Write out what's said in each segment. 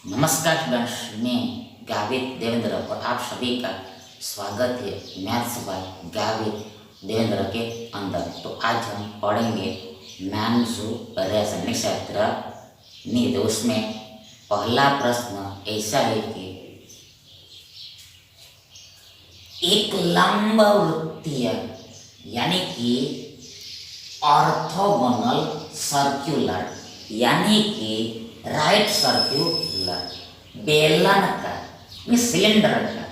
नमस्कार स्टूडेंट्स, मैं गावित देवेंद्र और आप सभी का स्वागत है मैथ्स बाय गावित देवेंद्र के अंदर। तो आज हम पढ़ेंगे रासायनिक शास्त्र नीति। उसमें पहला प्रश्न ऐसा है कि एक लंब वृत्तीय यानी कि ऑर्थोगोनल सर्कुलर यानी कि राइट सर्कुलर बेलन का सिलेंडर का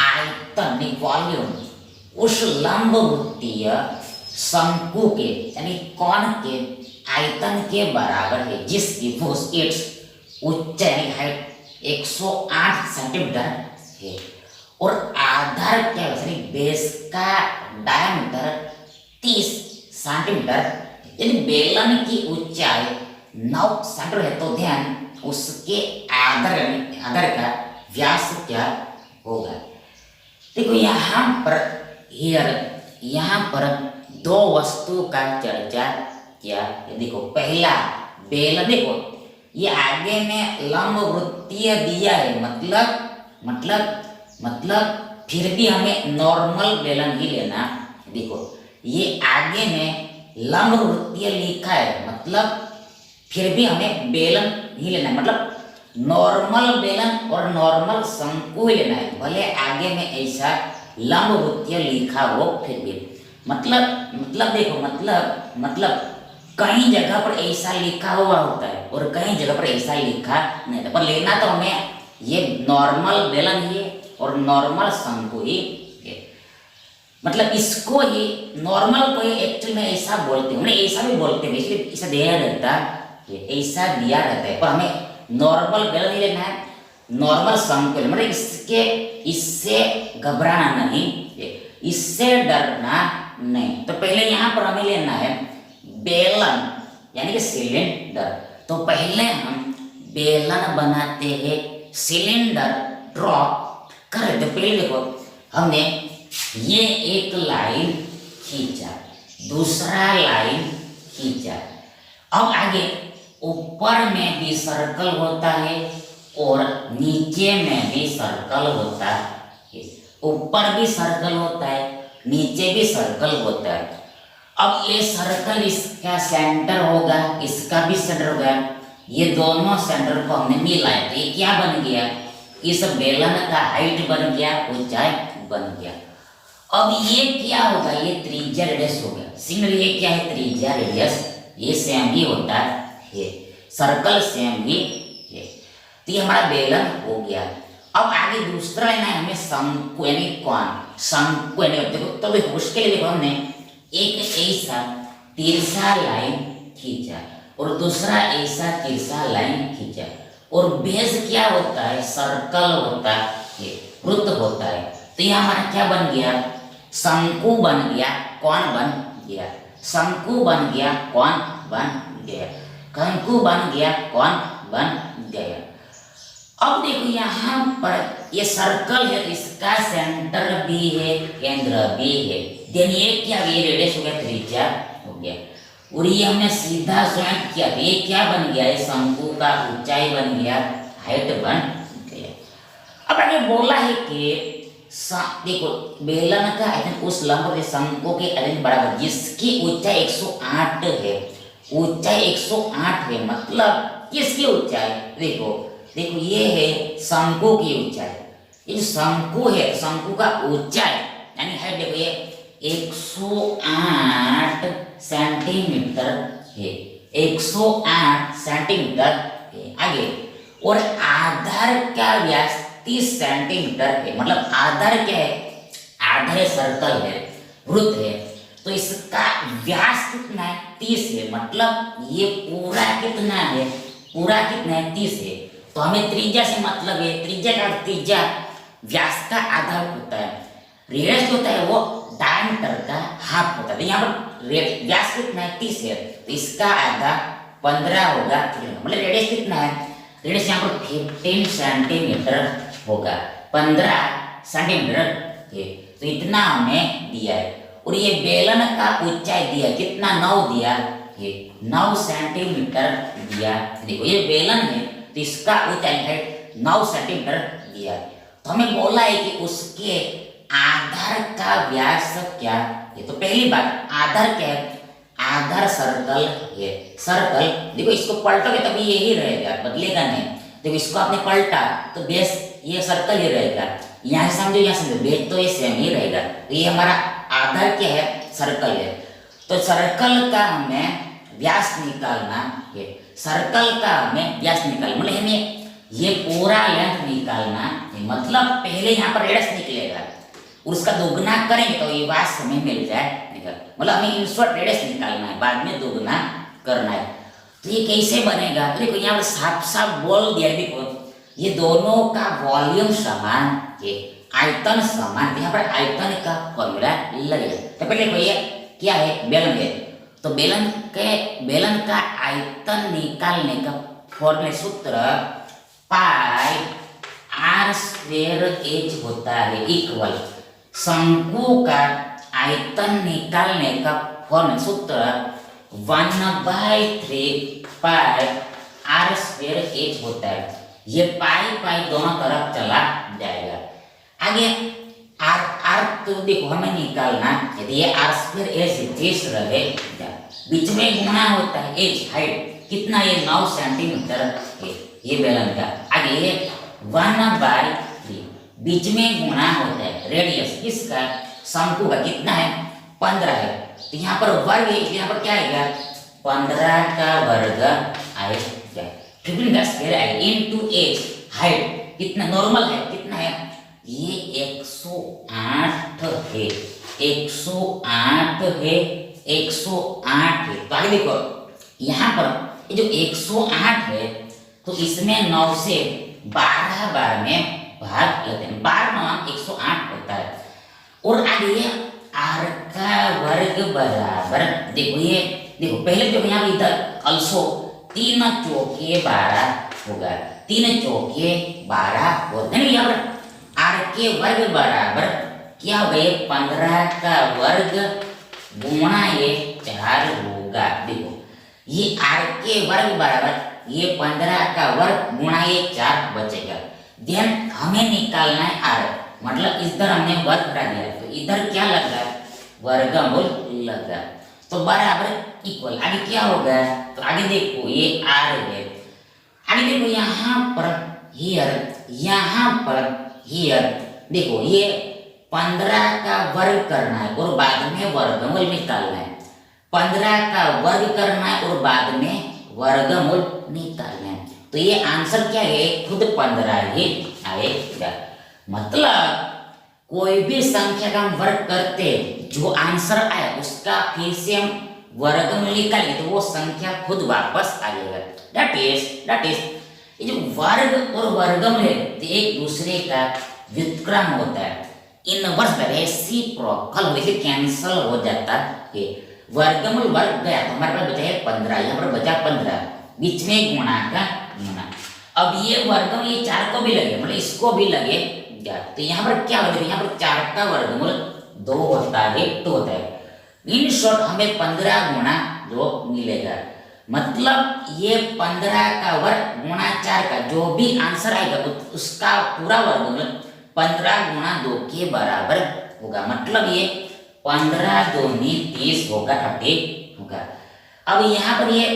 आयतन वॉल्यूम उस लंब वृत्तीय शंकु के यानी कोण के आयतन के बराबर है, जिसकी ऊंचाई हाइट 108 सेंटीमीटर है और आधार क्या यानी बेस का डायमीटर 30 सेंटीमीटर यानी बेलन की ऊंचाई 9 सेंटीमीटर है। तो ध्यान उसके आधार का व्यास क्या होगा। देखो यहाँ पर दो वस्तु का चर्चा किया। देखो पहला बेलन, देखो ये आगे में लंब वृत्तीय दिया है, मतलब फिर भी हमें नॉर्मल बेलन ही लेना। देखो ये आगे में लंब वृत्तीय लिखा है, मतलब फिर भी हमें बेलन ही लेना है, मतलब नॉर्मल बेलन और नॉर्मल शंकु ही लेना है, भले आगे में ऐसा लंब वृत्तीय लिखा हो फिर भी। मतलब देखो मतलब कई जगह पर ऐसा लिखा हुआ होता है और कई जगह पर ऐसा लिखा नहीं होता, पर लेना तो हमें ये नॉर्मल बेलन ही और नॉर्मल शंकु ही है। मतलब इसको ही नॉर्मल को ही एक्चुअल में ऐसा बोलते हैं, ऐसा भी बोलते हैं, इसलिए ऐसा दिया रहता है, ऐसा दिया रहता है, पर हमें नॉर्मल बेलन ही लेना है, नॉर्मल शंकु मतलब इससे घबराना नहीं, इससे डरना नहीं। तो पहले यहाँ पर हमें लेना है बेलन यानी कि सिलेंडर। तो पहले हम बेलन बनाते हैं, सिलेंडर ड्रॉ कर। तो पहले देखो हमने ये एक लाइन खींचा, दूसरा लाइन खींचा, अब आगे ऊपर में भी सर्कल होता है और नीचे में भी सर्कल होता है, ऊपर भी सर्कल होता है, नीचे भी सर्कल होता है। अब ये सर्कल इसका सेंटर होगा, इसका भी सेंटर होगा, ये दोनों सेंटर को हमने मिलाया तो ये क्या बन गया, इस बेलन का हाइट बन गया, ऊंचाई बन गया। अब ये क्या होगा, ये त्रिज्या रेडियस होगा। सिंगल ये क्या है, त्रिज्या रेडियस, ये सेम ही होता है, सर्कल सेम ही है। तो ये हमारा बेलन हो गया। अब आगे दूसरा लेना है हमें शंकु यानी कोण, शंकु यानी देखो तो उसके लिए देखो हमने एक ऐसा तिरछा लाइन खींचा और दूसरा ऐसा तिरछा लाइन खींचा और बेस क्या होता है, सर्कल होता है, वृत्त होता है। तो यह हमारा क्या बन गया, शंकु बन गया, कोण बन गया, शंकु बन गया, कोण बन गया, शंकु बन गया, कोण बन गया। अब देखो यहाँ पर ये सर्कल है, इसका सेंटर भी है, केंद्र भी है, देन ये क्या, ये रेडियस हो गया, त्रिज्या हो गया, और ये हमने सीधा ज्वाइंट किया, ये क्या बन गया, ये शंकु का ऊंचाई बन गया, हाइट बन गया। अब आगे बोला है कि देखो बेलन का आयतन उस लंब के शंकु के आयतन बराबर, जिसकी ऊंचाई 108 है, ऊंचाई 108 है, मतलब किसकी ऊंचाई, देखो ये है शंकु की ऊंचाई, ये शंकु है, शंकु का ऊंचाई यानी हाइट देखो ये 108 सेंटीमीटर है, 108 सेंटीमीटर है। आगे और आधार का व्यास 30 सेंटीमीटर है, मतलब आधार क्या है, आधार सर्कल है, वृत्त है, तो इसका व्यास कितना है, 30 है, मतलब ये पूरा कितना है, 30 है। तो हमें त्रिज्या से मतलब है, त्रिज्या का त्रिज्या व्यास का आधा होता है, रेडियस होता है वो डायमीटर का हाफ होता है। तो यहाँ पर व्यास कितना है, 30 है, तो इसका आधा 15 होगा, मतलब रेडियस कितना है, रेडियस यहाँ पर 15 सेंटीमीटर होगा, 15 सेंटीमीटर है, तो इतना हमें दिया है। और ये बेलन का ऊंचाई दिया कितना, 9 दिया है, 9 सेंटीमीटर दिया। देखो ये बेलन है तो इसका ऊंचाई है 9 सेंटीमीटर दिया। तो हमें बोला है कि उसके आधार का व्यास क्या। ये तो पहली बात, आधार क्या है, आधार सर्कल है। सर्कल देखो, इसको पलटोगे तभी यही रहेगा, बदलेगा नहीं। देखो इसको आपने पलटा तो बेस ये सर्कल ही रहेगा, यहाँ समझो यहाँ समझो, बेस तो ये सेम ही रहेगा। तो ये हमारा आधार क्या है, सर्कल है। तो सर्कल का हमें व्यास निकालना है, सर्कल का हमें व्यास निकालना मतलब हमें ये पूरा लेंथ निकालना है। मतलब पहले यहाँ पर रेडियस निकलेगा, उसका दोगुना करेंगे तो ये व्यास हमें मिल जाए निकल, मतलब हमें इनवर्ट रेडियस निकालना है, बाद में दोगुना करना है। तो ये कैसे बनेगा, देखो यहाँ पर साफ साफ बोल दिया, देखो ये दोनों का वॉल्यूम समान है, आयतन समान। यहाँ पर आयतन का फॉर्मूला लगेगा। तो पहले देखो ये क्या है, बेलन है। तो बेलन का आयतन निकालने का फॉर्मूला सूत्र पाई आर स्क्वायर एच होता है इक्वल शंकु का आयतन निकालने का फॉर्मूला सूत्र 1/3 पाई आर स्क्वायर एच होता है। ये पाई पाई दोनों तरफ चला जाएगा। आगे आर आर तो देखो हमें निकालना, यदि ये आर स्क्वायर एच 30 रहेगा, बीच में गुणा होता है एच हाइट कितना, ये 9 सेंटीमीटर है ये बेलन का। आगे ये 1/3 बीच में गुणा होता है रेडियस इसका, शंकु का कितना है 15 है। तो यहाँ पर वर्ग है, यहाँ पर क्या आएगा 15 का वर्ग आएगा, 15 का स्क्वायर आएगा इनटू एच हाइट कितना नॉर्मल है कितना है, ये 108 है, 108 है, 108 है। तो आगे देखो यहाँ पर ये जो 108 है तो इसमें 9 से 12 बार में भाग लेते हैं, 12 108 होता है। और आगे ये आर का वर्ग बराबर, देखो ये देखो पहले देखो यहाँ इधर अल्सो 3 चौके 12 होगा, 3 चौके 12 होगा, यहाँ पर आर के वर्ग बराबर क्या होगा, ये 15 का वर्ग गुणा ये 4 होगा। देखो ये आर के वर्ग बराबर ये 15 का वर्ग गुणा ये 4 बचेगा। देन हमें निकालना है आर, मतलब इधर हमने वर्ग हटा दिया तो इधर क्या लगा वर्गमूल लगा, तो बराबर इक्वल। आगे क्या होगा, तो आगे देखो ये आर है, आगे देखो यहाँ पर हियर, यहाँ पर हियर देखो ये 15 का वर्ग करना है और बाद में वर्गमूल निकालना है, 15 का वर्ग करना है और बाद में वर्गमूल निकालना है। तो ये आंसर क्या है, खुद 15 ही आएगा। मतलब कोई भी संख्या का हम वर्ग करते जो आंसर आए उसका फिर से हम वर्गमूल निकालेंगे तो वो संख्या खुद वापस आ जाएगा। दैट इज ये जो वर्ग और वर्गमूल है तो एक दूसरे का व्युत्क्रम होता है, इनवर्स रेसिप्रोकल वैसे कैंसिल हो जाता है। वर्गमूल वर्ग गया तो हमारे पास बचा है 15, यहाँ पर बचा 15, बीच में गुणा का गुणा। अब ये वर्गमूल ये 4 को भी लगे मतलब इसको भी लगे, तो यहाँ पर क्या होगा, यहाँ पर 4 का वर्गमूल 2 होता है, 2 होता है। इन शॉर्ट हमें 15 गुणा 2 मिलेगा। मतलब ये 15 का वर्ग गुणा 4 का जो भी आंसर आएगा उसका पूरा वर्गमूल 15 गुणा 2 के बराबर होगा। मतलब ये 15 दूनी 30 होगा, 30 होगा। अब यहाँ पर ये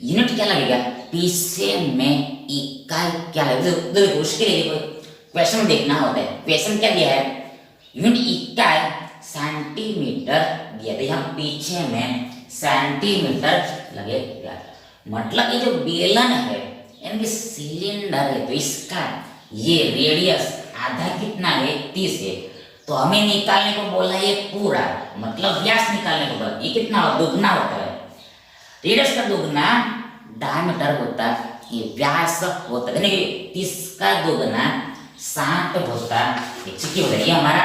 यूनिट क्या लगेगा, पीछे में इकाई क्या है, देखो उसके लिए क्वेश्चन देखना होता है। क्वेश्चन क्या दिया है, यूनिट इकाई सेंटीमीटर दिया था, यहाँ पीछे में सेंटीमीटर लगेगा। मतलब ये जो बेलन है यानी सिलेंडर है तो इसका ये रेडियस आधा कितना है 30 है, तो हमें निकालने को बोला ये पूरा, मतलब व्यास निकालने को बोला, ये कितना दुगना होता है, रेडियस का दुगना डायमीटर होता है, ये व्यास होता है, 30 का दुगना 60 होता है। ये हमारा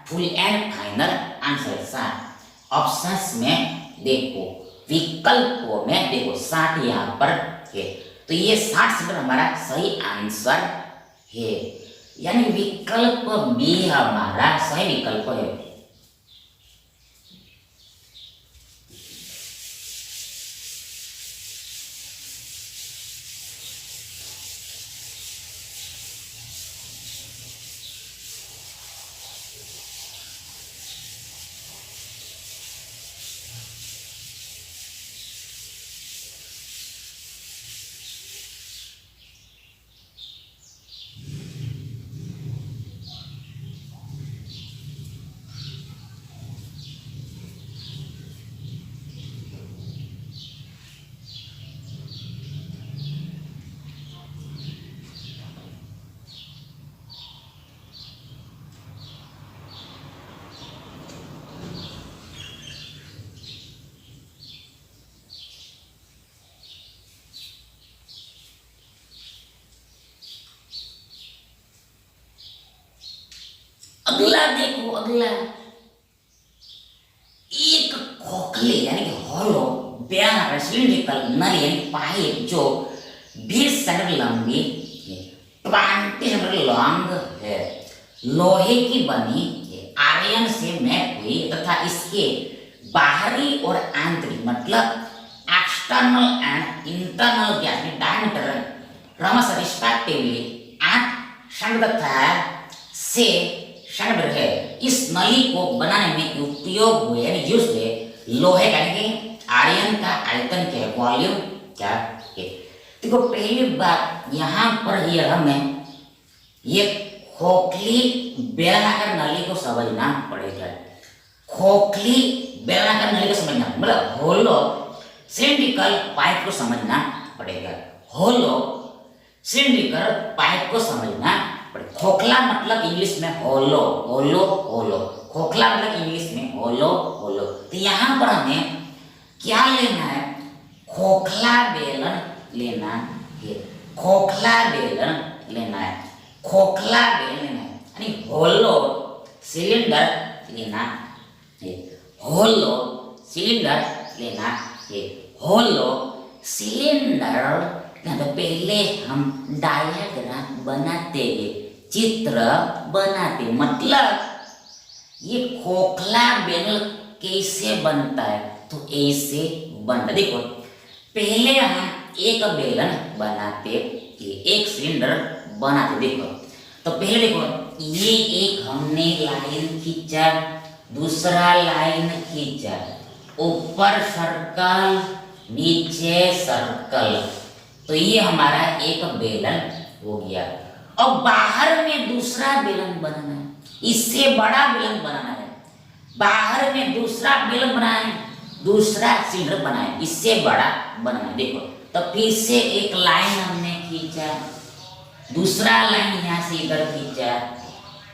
full and final answer 60। Options में देखो विकल्पों में देखो 60 यहाँ पर है, तो ये 60 हमारा सही आंसर है, यानी विकल्प बी हमारा सही विकल्प है। देखो अगला, एक खोखले यानी कि हॉलो बेलनाकार सिलिंड्रिकल नल यानी पाइप जो 20 सेंटीमीटर लंबी 20 सेंटीमीटर लॉन्ग है, लोहे की बनी आयरन से मैप हुई तथा इसके बाहरी और आंतरिक मतलब एक्सटर्नल एंड इंटरनल व्यास में डायमीटर क्रमशः रिस्पेक्टिवली 8 सेंटीमीटर तथा 6 सेंटीमीटर है। इस नली को बनाने में उपयोग हुए यानी यूज हुए लोहे का यानी कि आयरन का आयतन क्या है, वॉल्यूम क्या है। देखो पहली बात यहाँ पर ही हमें ये खोखली बेलनाकार नली को समझना पड़ेगा। खोखली बेलनाकार नली को समझना मतलब होलो सिलिंड्रिकल पाइप को समझना पड़ेगा। होलो सिलिंड्रिकल पाइप को समझना पड़ेगा। खोखला मतलब इंग्लिश में होलो, होलो होलो, खोखला मतलब इंग्लिश में होलो होलो। तो यहाँ पर हमें क्या लेना है, खोखला बेलन लेना है, खोखला बेलन लेना है, खोखला बेलन लेना है यानी होलो सिलेंडर लेना है, होलो सिलेंडर लेना है। होलो सिलेंडर तो पहले हम डायग्राम बनाते हैं, चित्र बनाते, मतलब ये खोखला बेलन कैसे बनता है तो ऐसे बनता। देखो पहले हम एक बेलन बनाते, एक सिलेंडर बनाते। देखो तो पहले देखो ये एक हमने लाइन खींचा, दूसरा लाइन खींचा, ऊपर सर्कल नीचे सर्कल, तो ये हमारा एक बेलन हो गया। और बाहर में दूसरा बेलन बनाना है, इससे बड़ा बेलन बनाना है, बाहर में दूसरा बेलन बनाना है, दूसरा सिलेंडर बनाना है, इससे बड़ा बनाना है। देखो तो फिर से एक लाइन हमने खींचा, दूसरा लाइन यहाँ से इधर खींचा,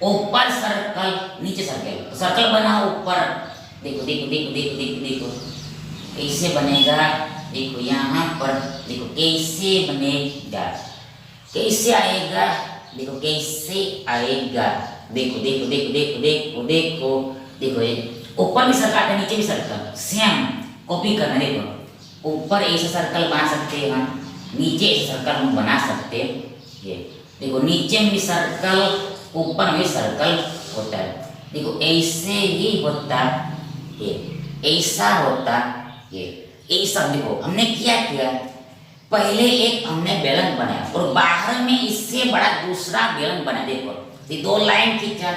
ऊपर सर्कल नीचे सर्कल, तो सर्कल बना ऊपर। देखो देखो देखो देखो देखो देखो कैसे बनेगा, देखो यहाँ पर देखो कैसे बनेगा, कैसे आएगा, देखो कैसे आएगा, देखो देखो देखो देखो देखो देखो देखो ऊपर भी सर्कल नीचे भी सर्कल, सेम कॉपी करना। देखो ऊपर ऐसे सर्कल बना सकते हैं हम, नीचे ऐसे सर्कल हम बना सकते हैं। ये देखो नीचे में भी सर्कल, ऊपर में भी सर्कल होता है। देखो ऐसे ही होता है, ऐसा होता है, ऐसा। देखो हमने क्या किया, पहले एक हमने बेलन बनाया और बाहर में इससे बड़ा दूसरा बेलन बनाया। देखो ये दो लाइन खींचा,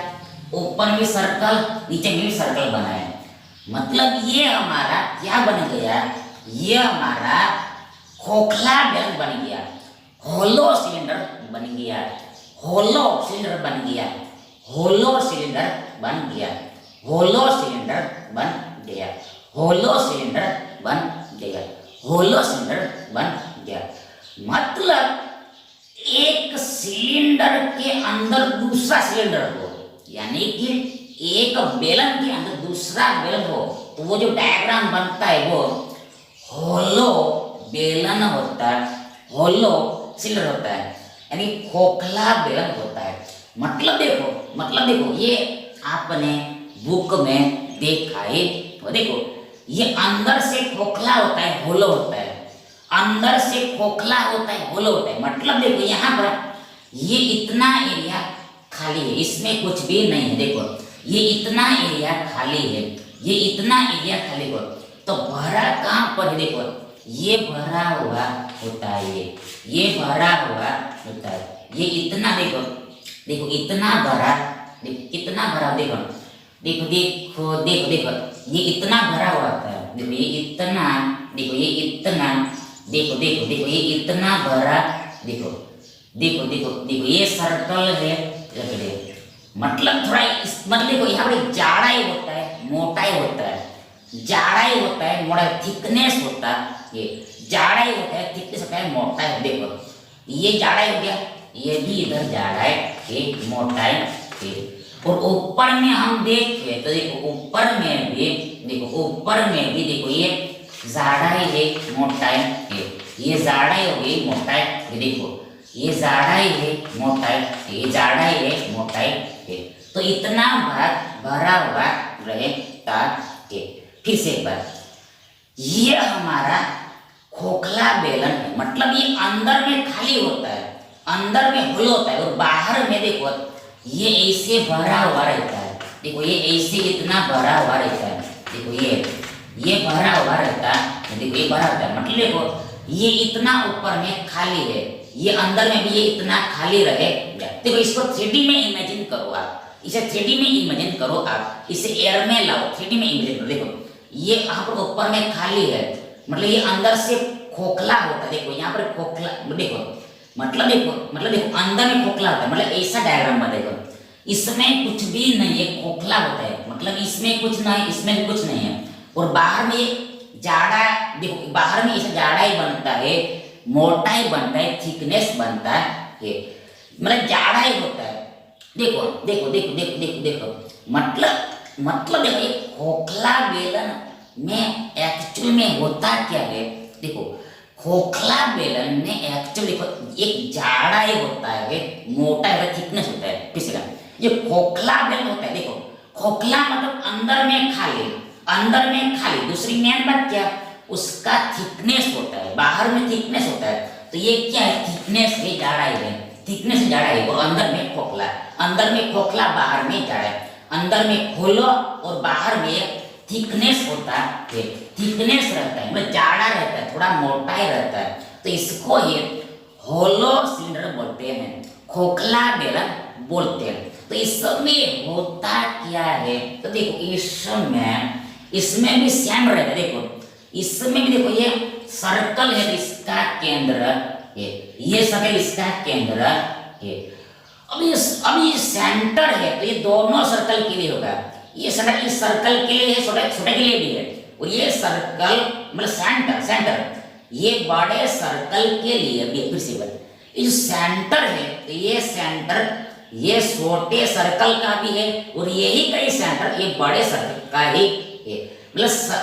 ऊपर में सर्कल नीचे में भी सर्कल बनाया, मतलब ये हमारा क्या बन गया, ये हमारा खोखला बेलन बन गया, होलो सिलेंडर बन गया, होलो सिलेंडर बन गया, होलो सिलेंडर बन गया, होलो सिलेंडर बन गया, होलो सिलेंडर बन गया, होलो सिलेंडर बन गया। मतलब एक सिलेंडर के अंदर दूसरा सिलेंडर हो, यानी कि एक बेलन के अंदर दूसरा बेलन हो, तो वो जो डायग्राम बनता है वो होलो बेलन होता है, होलो सिलेंडर होता है, यानी खोखला बेलन होता है। मतलब देखो ये आपने बुक में देखा है, तो देखो ये अंदर से खोखला होता है, होलो होता है, अंदर से खोखला होता है, होलो होता है। मतलब देखो यहाँ पर ये इतना एरिया खाली है, इसमें कुछ भी नहीं है। देखो ये इतना एरिया खाली है, ये इतना एरिया खाली हो, तो भरा कहाँ पर है, देखो ये भरा हुआ होता है, ये भरा हुआ होता है, ये इतना देखो देखो इतना भरा, देखो कितना भरा, देखो देखो देखो देखो देखो ये इतना भरा हुआ होता है। देखो ये इतना, देखो ये इतना, देखो देखो देखो ये इतना भरा, देखो देखो देखो देखो ये सर्कल है, मतलब थोड़ा मतलब देखो यहाँ पे जाड़ाई होता है, मोटाई होता है, जाड़ाई होता है, मोटाई थिकनेस होता है, ये जाड़ाई होता है, थिकनेस होता है, मोटाई। देखो ये जाड़ाई हो गया, ये भी इधर जाड़ाई है, मोटाई है। और ऊपर में हम देखें तो देखो ऊपर में भी, देखो ऊपर में भी देखो ये जाड़ाई है, मोटाई है, ये जाड़ाई हो गई, मोटाई है। देखो ये जाड़ाई है, मोटाई, ये जाड़ाई है, मोटाई है। तो इतना भाग भरा हुआ रहता है। फिर से एक बार, ये हमारा खोखला बेलन है, मतलब ये अंदर में खाली होता है, अंदर में होल होता है, और बाहर में देखो ये ऐसे भरा हुआ रहता है। देखो ये ऐसे इतना भरा हुआ रहता है, देखो ये भरा हुआ रहता है, देखो ये भरा होता है, मतलब देखो ये इतना ऊपर में खाली है, ये अंदर में भी ये इतना खाली रहे। देखो इसको 3D में इमेजिन करो आप, इसे 3D में इमेजिन करो आप, इसे एयर में लाओ, 3D में इमेजिन करो। देखो ये यहाँ पर ऊपर में खाली है, मतलब ये अंदर से खोखला होता है। देखो यहाँ पर खोखला, देखो मतलब देखो अंदर में खोखला होता है, मतलब ऐसा डायग्राम में देखो, इसमें कुछ भी नहीं है, खोखला होता है, मतलब इसमें कुछ नहीं, इसमें भी कुछ नहीं है, और बाहर में जाड़ा, देखो बाहर में ऐसा जाड़ा ही बनता है, मोटाई बनता है, थिकनेस बनता है, मतलब जाड़ा ही होता है। देखो देखो देखो देखो देखो देखो मतलब देखो ये खोखला बेलन में एक्चुअल में होता क्या है। देखो खोखला बेलन में एक्चुअल देखो एक जाड़ा ही होता है, मोटा है, थिकनेस होता है। पिछला ये खोखला बेलन होता है, देखो खोखला मतलब अंदर में खाली, दूसरी मेन बात क्या, उसका थिकनेस होता है, बाहर में थिकनेस होता है। तो ये क्या है, थिकनेस है, जाड़ा है, थिकनेस जाड़ा है, और अंदर में खोखला, बाहर में जाड़ा है, अंदर में होलो और बाहर में थिकनेस होता है, थिकनेस रहता है, मतलब जाड़ा रहता है, थोड़ा मोटा ही रहता है। तो इसको ये होलो सिलेंडर बोलते हैं, खोखला बेलन बोलते हैं। तो इसमें होता क्या है, तो देखो इसमें भी सेम रहता है। देखो इसमें भी देखो ये सर्कल है, इसका केंद्र ये सर्कल इसका केंद्र है। अब ये सेंटर है, तो ये दोनों सर्कल के लिए होगा, ये सर्कल इस सर्कल के लिए है, छोटे के लिए भी है, और ये सर्कल मतलब सेंटर ये बड़े सर्कल के लिए भी है। फिर से ये जो सेंटर है, तो ये सेंटर ये छोटे सर्कल का भी है, और यही कई सेंटर ये बड़े सर्कल का ही है,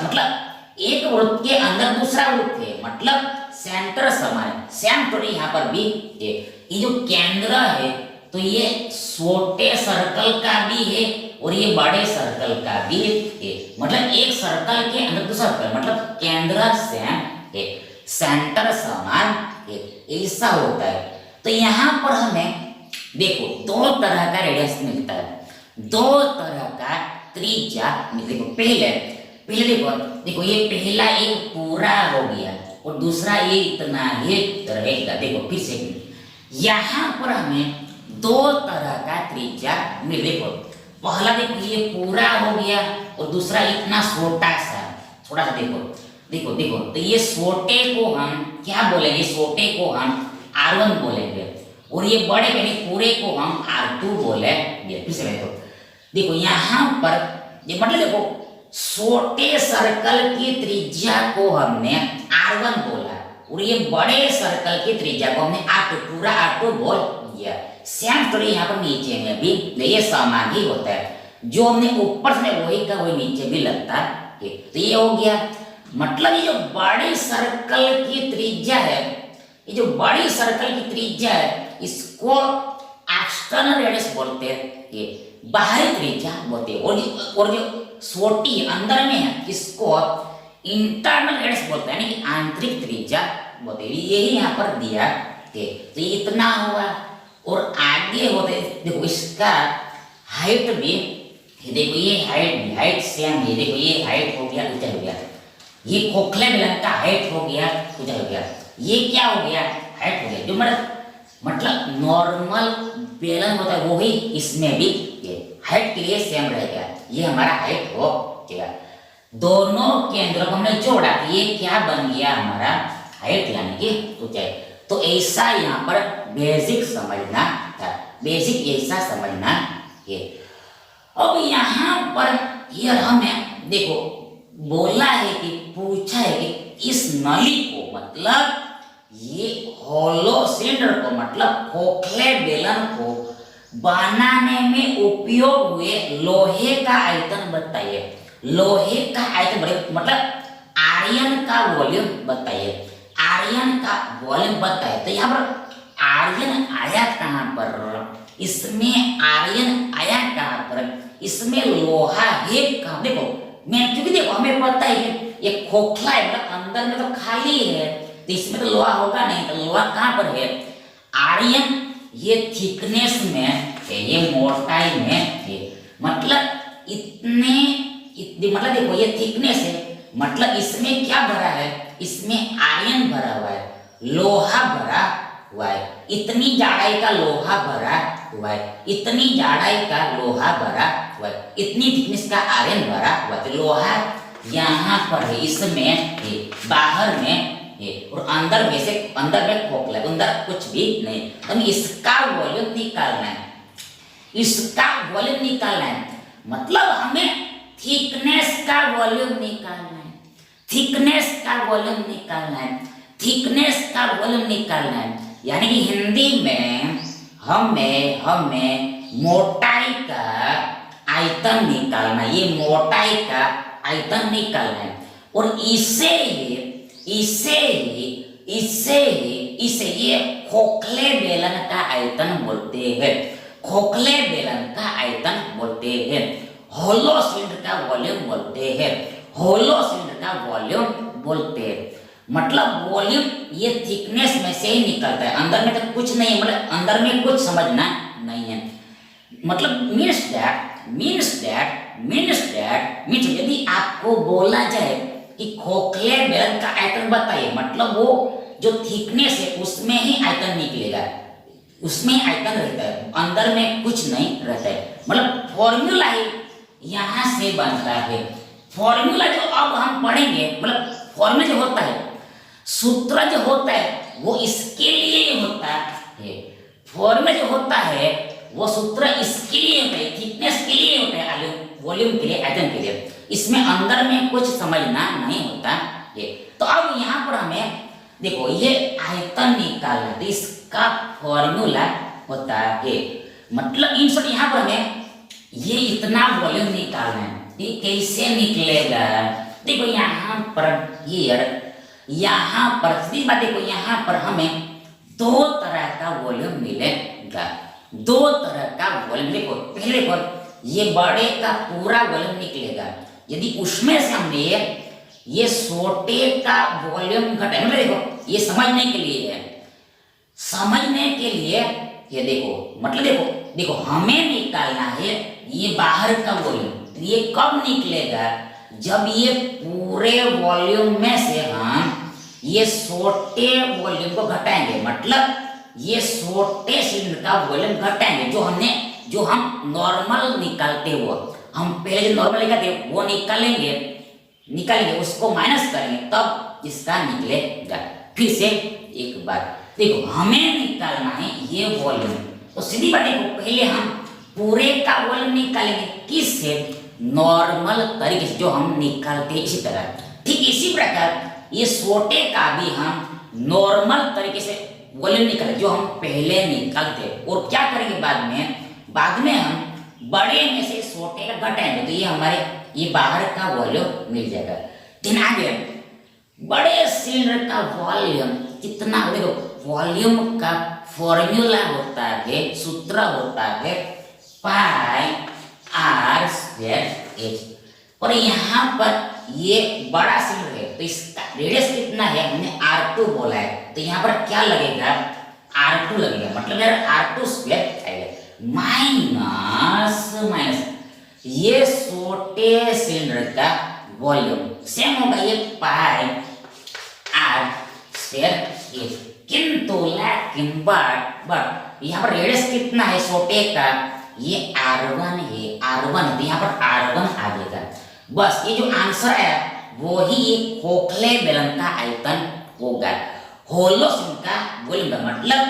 मतलब एक वृत्त के अंदर दूसरा वृत्त है, मतलब सेंटर समान है, सेम थोड़ी यहाँ पर भी है। ये जो केंद्र है, तो ये छोटे सर्कल का भी है और ये बड़े सर्कल का भी है, मतलब एक सर्कल के अंदर दूसरा सर्कल, मतलब केंद्र सेम है, सेंटर समान है, ऐसा होता है। तो यहाँ पर हमें देखो दो तरह का रेडियस मिलता है, दो तरह का त्रिज्या। देखो पहले देखो ये पहला एक पूरा हो गया और दूसरा ये इतना ही रहेगा। देखो फिर से यहाँ पर हमें दो तरह का त्रिज्या मिल, देखो पहला देखो ये पूरा हो गया और दूसरा इतना छोटा सा देखो तो ये छोटे को हम क्या बोलेंगे, छोटे को हम R1 बोलेंगे और ये बड़े यानी पूरे को हम R2 बोलेंगे। फिर से देखो यहाँ पर ये मतलब देखो छोटे सर्कल की त्रिज्या को हमने R1 बोला और ये बड़े सर्कल की त्रिज्या को हमने R2 पूरा R2 बोल दिया। सेम स्टोरी यहाँ पर नीचे में भी ये समान ही होता है, जो हमने ऊपर से वही का वही नीचे भी लगता है। तो ये हो गया, मतलब ये जो बड़ी सर्कल की त्रिज्या है, ये जो बड़ी सर्कल की त्रिज्या है इसको एक्सटर्नल रेडियस बोलते हैं, ये बाहरी त्रिज्या बोलते हैं, और जो छोटी अंदर में है इसको इंटरनल रेडियस बोलते हैं, यानी कि आंतरिक त्रिज्या बोलते हैं। यही यहाँ पर दिया थे, तो ये इतना हुआ और आगे होते देखो इसका हाइट भी, देखो ये हाइट सेम है, देखो ये हाइट हो गया, ऊंचाई हो गया, ये खोखले बेलन का हाइट हो गया, ऊंचाई हो गया, ये क्या हो गया, हाइट हो गया। जो मतलब नॉर्मल बेलन होता है वही इसमें भी हाइट के लिए सेम रहेगा, ये हमारा हाइट हो गया। दोनों केंद्रों को हमने जोड़ा, ये क्या बन गया हमारा हाइट यानी कि ऊंचाई। तो ऐसा यहाँ पर बेसिक समझना था, बेसिक ऐसा समझना है। अब यहाँ पर ये हमें देखो बोला है कि पूछा है कि इस नली को मतलब ये होलो सिलेंडर को मतलब खोखले बेलन को बनाने में उपयोग हुए लोहे का आयतन बताइए। लोहे का आयतन मतलब आयरन का वॉल्यूम बताइए, आयरन का वॉल्यूम बताइए। तो यहाँ पर आयरन आया कहाँ पर, इसमें आयरन आया कहाँ इसमें लोहा है कहाँ? देखो मैं, क्योंकि देखो हमें पता है ये खोखला है, मतलब अंदर में तो खाली है, तो इसमें तो लोहा होगा नहीं, तो लोहा कहाँ पर है? आर्यन ये थिकनेस में है, ये मोटाई में है, मतलब मतलब देखो ये थिकनेस है, मतलब इसमें क्या भरा है? इसमें आयरन भरा हुआ है, लोहा भरा हुआ है, इतनी जाड़ाई का लोहा भरा हुआ है, इतनी जाड़ाई का लोहा भरा हुआ है, इतनी थिकनेस का आयरन भरा हुआ है। तो लोहा यहाँ पर है, इसमें है, बाहर में है, और अंदर में से, अंदर में खोखला है, अंदर कुछ भी नहीं। तो इसका वॉल्यूम निकालना है, इसका वॉल्यूम निकालना है, मतलब हमें थिकनेस का वॉल्यूम निकालना है, थिकनेस का वॉल्यूम निकालना है, थिकनेस का वॉल्यूम निकालना है। यानी कि हिंदी में हमें मोटाई का आयतन निकालना है, ये मोटाई का आयतन निकालना है, और इसे ये खोखले बेलन का आयतन बोलते हैं, खोखले बेलन का आयतन बोलते हैं, होलो सिलेंडर का वॉल्यूम बोलते हैं, होलो सिलेंडर का वॉल्यूम बोलते हैं। मतलब वॉल्यूम ये थिकनेस में से ही निकलता है, अंदर में तो कुछ नहीं, मतलब अंदर में कुछ समझना नहीं है। मतलब मीन्स दैट यदि आपको बोला जाए कि खोखले बेलन का आयतन बताइए, मतलब वो जो थिकनेस है उसमें ही आयतन निकलेगा, उसमें आयतन रहता है, अंदर में कुछ नहीं रहता है। मतलब फॉर्मूला ही यहाँ से बनता है। फॉर्मूला जो अब हम पढ़ेंगे, मतलब फॉर्मूला जो होता है, सूत्र जो होता है वो इसके लिए होता है, फॉर्मूला जो होता है वो सूत्र इसके लिए होता है, थिकनेस के लिए होता है, वॉल्यूम के लिए, आयतन के लिए, इसमें अंदर में कुछ समझना नहीं होता है। तो अब यहाँ पर हमें देखो ये आयतन निकालना, तो इसका फॉर्मूला होता है, मतलब इन शॉर्ट यहाँ पर हमें ये इतना वॉल्यूम निकालना है। ये कैसे निकलेगा? देखो यहाँ पर यहाँ पर सीधी बात, देखो यहाँ पर हमें दो तरह का वॉल्यूम मिलेगा, दो तरह का वॉल्यूम। देखो पहले देखो ये बड़े का पूरा वॉल्यूम निकलेगा, यदि उसमें से हमने ये छोटे का वॉल्यूम घटाए, मतलब देखो ये समझने के लिए है, समझने के लिए ये देखो, मतलब देखो हमें निकालना है ये बाहर का वॉल्यूम, ये कब निकलेगा? जब ये पूरे वॉल्यूम में से हम ये छोटे वॉल्यूम को घटाएंगे, मतलब ये छोटे सिलेंडर का वॉल्यूम घटाएंगे, जो हम नॉर्मल निकालते हो, हम पहले जो नॉर्मल निकालते वो निकालेंगे, उसको माइनस करेंगे, तब इसका निकलेगा। फिर से एक बार देखो, हमें निकालना है ये वॉल्यूम, तो सीधी बात देखो, पहले हम पूरे का वॉल्यूम निकालेंगे, किससे? नॉर्मल तरीके से जो हम निकालते हैं, इसी तरह ठीक इसी प्रकार ये छोटे का भी हम नॉर्मल तरीके से वॉल्यूम निकाले, जो हम पहले निकालते, और क्या करेंगे बाद में हम बड़े में से छोटे का घटाएंगे, तो ये हमारे ये बाहर का वॉल्यूम मिल जाएगा। फिर आगे बड़े सिलेंडर का वॉल्यूम कितना? देखो वॉल्यूम का फॉर्मूला होता है, सूत्र होता है पाई आर स्क्वायर एच, और यहाँ पर ये बड़ा सिलेंडर है, तो इसका रेडियस कितना है? हमने R2 बोला है, तो यहाँ पर क्या लगेगा? R2 लगेगा, मतलब यार R2 स्क्वायर आएगा, माइनस ये छोटे सिलेंडर का वॉल्यूम सेम होगा, ये पाई आर स्क्वायर एच, किंतु लेकिन बट यहाँ पर रेडियस कितना है छोटे का? ये R1 है, R1 तो यहाँ पर R1 आ जाएगा। बस ये जो आंसर है वो ही एक खोखले बेलन का आयतन होगा, होलो सिलेंडर का वॉल्यूम का मतलब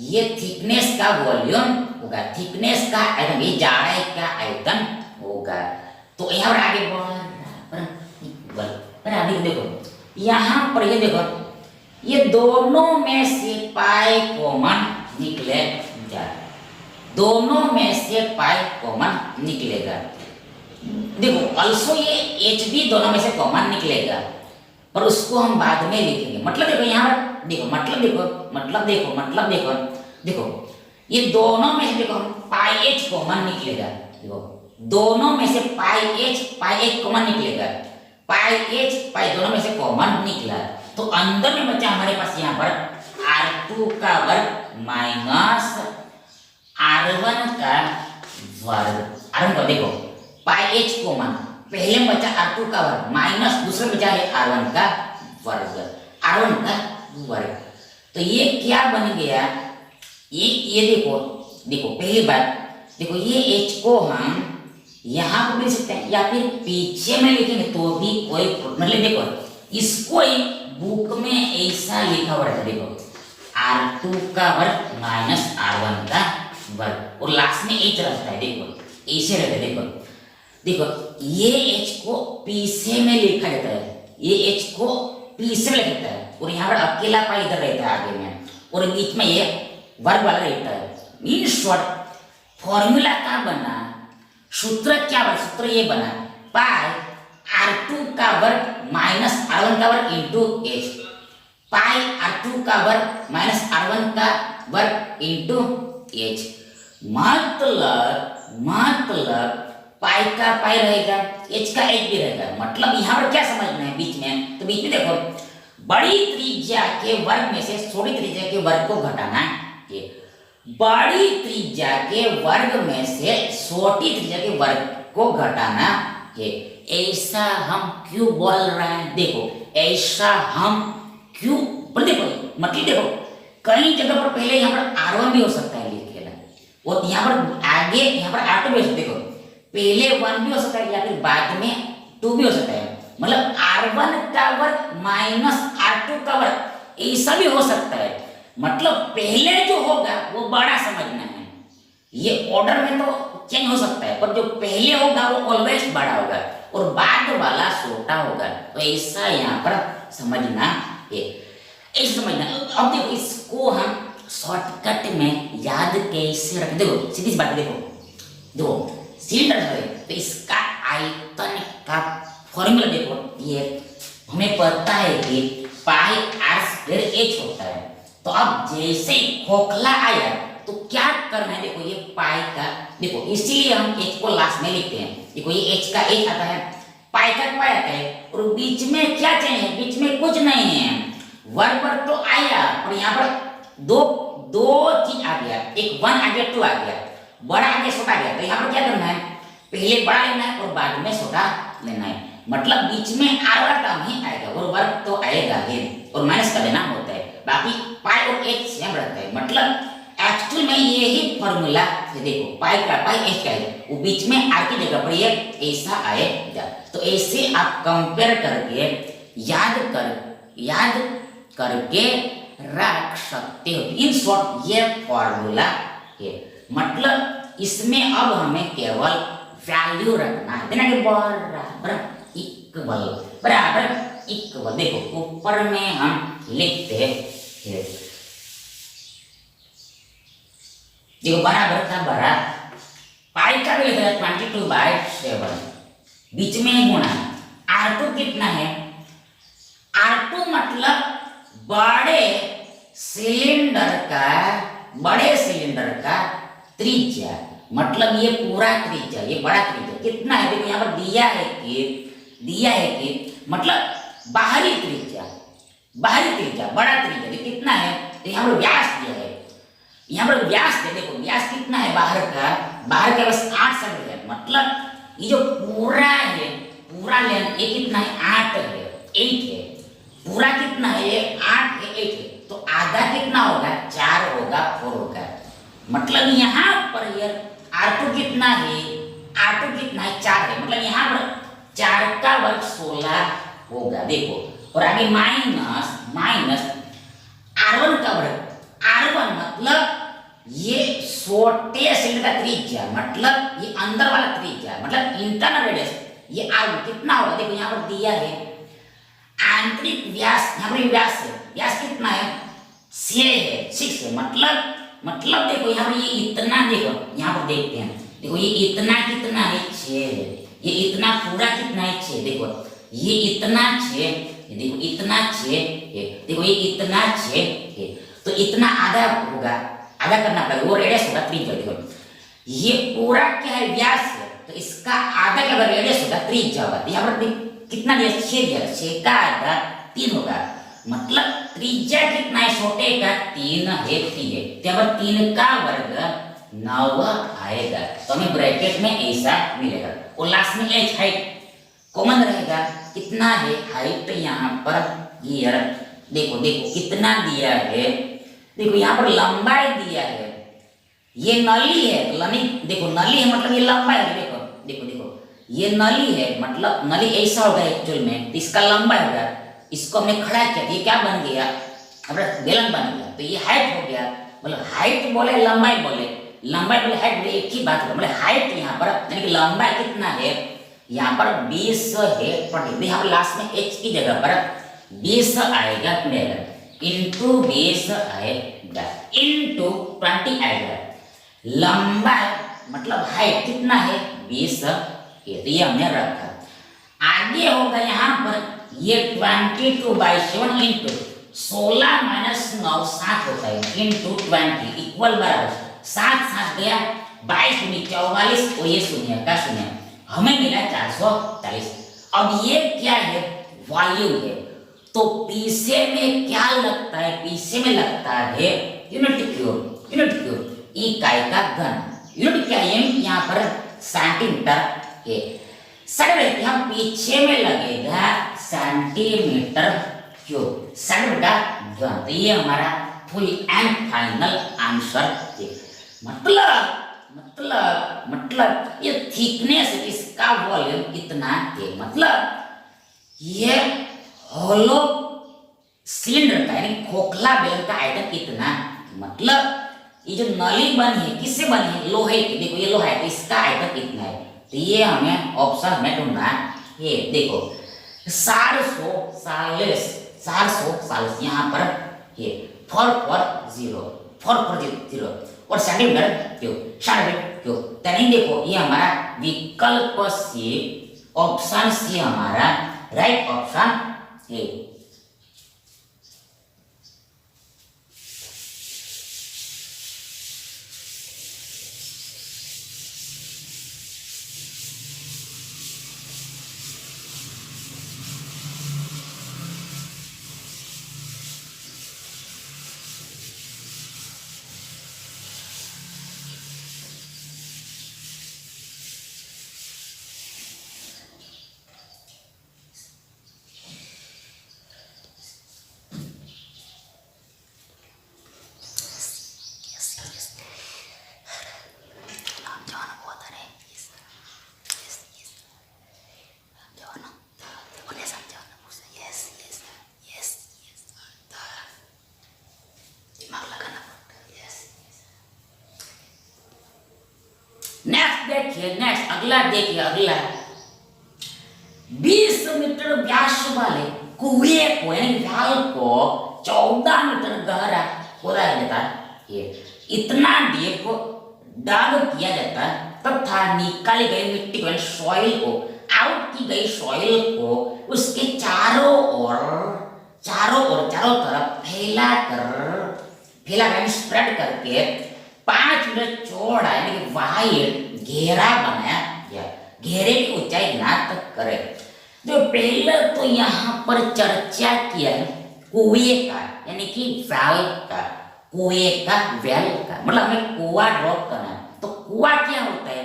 ये थिकनेस का वॉल्यूम होगा, थिकनेस का आयतन, ये जाड़ाई का आयतन होगा। तो यहाँ पर आगे आगे देखो, यहाँ पर ये देखो, ये दोनों में से पाई कॉमन निकलेगा, दोनों में से पाई कॉमन निकलेगा। देखो अल्सो ये एच भी दोनों में से कॉमन निकलेगा, पर उसको हम बाद में लिखेंगे। मतलब देखो यहाँ पर देखो, देखो ये दोनों में से देखो पाई एच कॉमन निकलेगा, देखो दोनों में से पाई एच कॉमन निकलेगा, पाई एच पाई दोनों में से कॉमन निकला, तो अंदर में बचा हमारे पास यहाँ पर R2 का वर्ग माइनस R1 का वर्ग। R1 का देखो पाई एच कॉमन, पहले में बचा R2 का वर्ग माइनस दूसरे में बचा है R1 का वर्ग, R1 का वर्ग। तो ये क्या बन गया, ये देखो देखो पहली बात देखो, ये h को हम यहाँ पर लिख सकते हैं या फिर पीछे में लिखेंगे तो भी कोई मतलब देखो इसको बुक में ऐसा लिखा हुआ है, देखो R2 का वर्ग माइनस R1 का वर्ग और लास्ट में h रहता है, देखो ऐसे रहता है, देखो देखो ये h को पीछे में लिखा जाता है, ये h को पीछे में लिखा जाता है और यहाँ पर अकेला पाई इधर रहता है आगे में और बीच में ये वर्ग वाला रहता है। इन शॉर्ट फॉर्मूला क्या बना, सूत्र क्या बना, सूत्र ये बना पाई R2 का वर्ग माइनस R1 का वर्ग इंटू h, पाई R2 का वर्ग माइनस R1 का वर्ग इंटू h। मतलब पाई का पाई रहेगा, h का h भी रहेगा। मतलब यहाँ पर क्या समझना है बीच में, तो बीच में देखो बड़ी त्रिज्या के वर्ग में से छोटी त्रिज्या के वर्ग को घटाना है, बड़ी त्रिज्या के वर्ग में से छोटी त्रिज्या के वर्ग को घटाना है। ऐसा हम क्यों बोल रहे हैं, देखो ऐसा हम क्यों पर देखो मतलब देखो कई जगह पर पहले यहाँ पर R1 भी हो सकता है लिखेगा और यहाँ पर आगे यहाँ पर R2 भी हो सकता है, देखो पहले 1 भी हो सकता है या फिर बाद में 2 भी हो सकता है। मतलब R1 का वर्ग माइनस R2 का वर्ग ऐसा भी हो सकता है। मतलब पहले जो होगा वो बड़ा समझना है, ये ऑर्डर में तो चेंज हो सकता है पर जो पहले होगा वो ऑलवेज बड़ा होगा और बाद वाला छोटा होगा, तो ऐसा यहाँ पर समझना है, ऐसा समझना। अब देखो इसको हम शॉर्टकट में याद कैसे रखें, देखो सीधी सी बात देखो, देखो सिलेंडर है तो इसका आयतन का फॉर्मूला देखो, ये हमें पता है कि पाई आर स्क्वायर एच होता है। तो अब जैसे खोखला आया तो क्या करना है, देखो ये पाई का देखो इसीलिए हम एच को लास्ट में लिखते हैं, देखो ये एच का एच आता है, पाई का पाई आता है और बीच में क्या चाहिए, बीच में कुछ नहीं है, वर्ग पर तो आया और यहाँ पर दो चीज आ गया, एक 1 आ गया 2 आ गया, बड़ा आ गया छोटा आ गया। तो यहाँ पर क्या करना है, पहले बड़ा लेना है और बाद में छोटा लेना है। मतलब बीच में आर वाला टर्म ही आएगा और वर्ग तो आएगा ही और माइनस का देना होता है, बाकी पाई और एच सेम रहता है। मतलब एक्चुअल में यही फॉर्मूला है, देखो पाई का पाई एच का है, वो बीच में आर की जगह पर ये ऐसा आएगा। तो ऐसे आप कंपेयर करके याद करके रख सकते हो। इन शॉर्ट ये फॉर्मूला है, मतलब इसमें अब हमें केवल वैल्यू रखना है, देना कि बराबर इक्वल। देखो ऊपर में हम लिखते हैं, देखो बराबर का बड़ा पाई का भी लिखा है 22/7, बीच में गुणा R2 कितना है, R2 मतलब बड़े सिलेंडर का त्रिज्या, मतलब ये पूरा त्रिज्या, ये बड़ा त्रिज्या कितना है, देखो यहाँ पर दिया है कि मतलब बाहरी त्रिज्या बड़ा त्रिज्या ये कितना है, तो यहाँ पर व्यास दिया है, यहाँ पर व्यास है, देखो व्यास कितना है बाहर का बस 8 सेंटीमीटर है। मतलब ये जो पूरा है, पूरा लेंथ ये कितना है 8 है, पूरा कितना है ये 8 है 8 है, तो आधा कितना होगा 4 होगा 4 होगा। मतलब यहाँ पर ये R2 कितना है 4 है, मतलब यहाँ पर 4 का वर्ग 16 होगा, देखो और आगे माइनस R1 का वर्ग, R1 मतलब ये छोटे सिलेंडर का त्रिज्या, मतलब ये अंदर वाला त्रिज्या, मतलब इंटरनल रेडियस, ये R1 कितना होगा, देखो यहाँ पर दिया है आंतरिक व्यास, यहाँ पर व्यास है, व्यास कितना है 6 है, मतलब देखो यहाँ पर ये इतना, देखो यहाँ पर देखते हैं, देखो ये इतना कितना है 6 है, ये इतना पूरा कितना है 6, देखो ये इतना 6, देखो इतना 6 है, देखो ये इतना 6 है, तो इतना आधा होगा, आधा करना पड़ेगा, वो रेडियस होगा त्रिज्या। देखो ये पूरा क्या है व्यास है, तो इसका आधा का अगर रेडियस होगा त्रिज्या होगा, तो यहाँ पर कितना दिया 6 दिया, 6 का आधा 3 होगा, मतलब त्रिज्या कितना है छोटे का 3 है, 3 है, तो यहाँ पर 3 का वर्ग 9 आएगा, तो हमें ब्रैकेट में ऐसा मिलेगा। और लास्ट में एच हाइट कॉमन रहेगा, कितना है हाइट यहाँ पर ये देखो देखो कितना दिया है, देखो यहाँ पर लंबाई दिया है, ये नली है, नली देखो नली है मतलब ये लंबाई है, देखो देखो देखो ये नली है, मतलब नली ऐसा होगा एक्चुअल में, तो इसका लंबाई होगा, इसको हमने खड़ा किया, ये क्या बन गया हमारा बेलन बन गया, तो ये हाइट हो गया, मतलब हाइट बोले लंबाई बोले, लंबाई बोले हाइट बोले एक ही बात है, मतलब हाइट यहाँ पर यानी कि लंबाई कितना है यहाँ पर 20 है, पर यहाँ पर लास्ट में h की जगह पर 20 आएगा मेरा, इंटू 20 आएगा, इंटू 20 आएगा, लंबाई मतलब हाइट कितना है 20 है, तो ये हमने रखा। आगे होगा यहाँ पर ये 22/7 इंटू 16 माइनस 9 7 होता है, इंटू 20 इक्वल बराबर 7 7 गया 22 दूनी 44, और ये शून्य का शून्य, हमें मिला 440। अब ये क्या है वॉल्यूम है, तो पीछे में क्या लगता है, पीछे में लगता है यूनिट क्यूब, यूनिट क्यूब इकाई का घन, यूनिट क्या है यहाँ पर सेंटीमीटर है, सर यहाँ पीछे में लगेगा सेंटीमीटर क्यूब, सर का घन, तो ये हमारा फुल एंड फाइनल आंसर है। मतलब ये थिकनेस इसका वॉल्यूम कितना है, मतलब ये होलो सिलेंडर का यानी खोखला बेलन का आयतन कितना, मतलब ये जो नली बनी है किससे बनी है, लोहे की, देखो ये लोहा है, तो इसका आयतन कितना है, तो ये हमें ऑप्शन में ढूंढना है, देखो 440 यहाँ पर ये 440 और सेंटीमीटर क्यूब, यानी देखो ये हमारा विकल्प सी ऑप्शन सी हमारा राइट ऑप्शन है। नेक्स्ट अगला देखिए, अगला 20 मीटर व्यास वाले कुएं को यानी व्याल को 14 मीटर गहरा खोदा जाता है, इतना डीप डाग किया जाता है तथा निकाली गई मिट्टी को सॉइल को आउट की गई सॉइल को उसके चारों तरफ फैला स्प्रेड करके 5 मीटर चौड़ा यानी कि वाइड घेरा बनाया गया, घेरे की ऊंचाई ज्ञात करे। जो पहले तो यहाँ पर चर्चा किया है कुएं का यानी कि वेल का, कुएं का वेल का मतलब हमें कुआं ड्रॉप करना है, तो कुआं क्या होता है,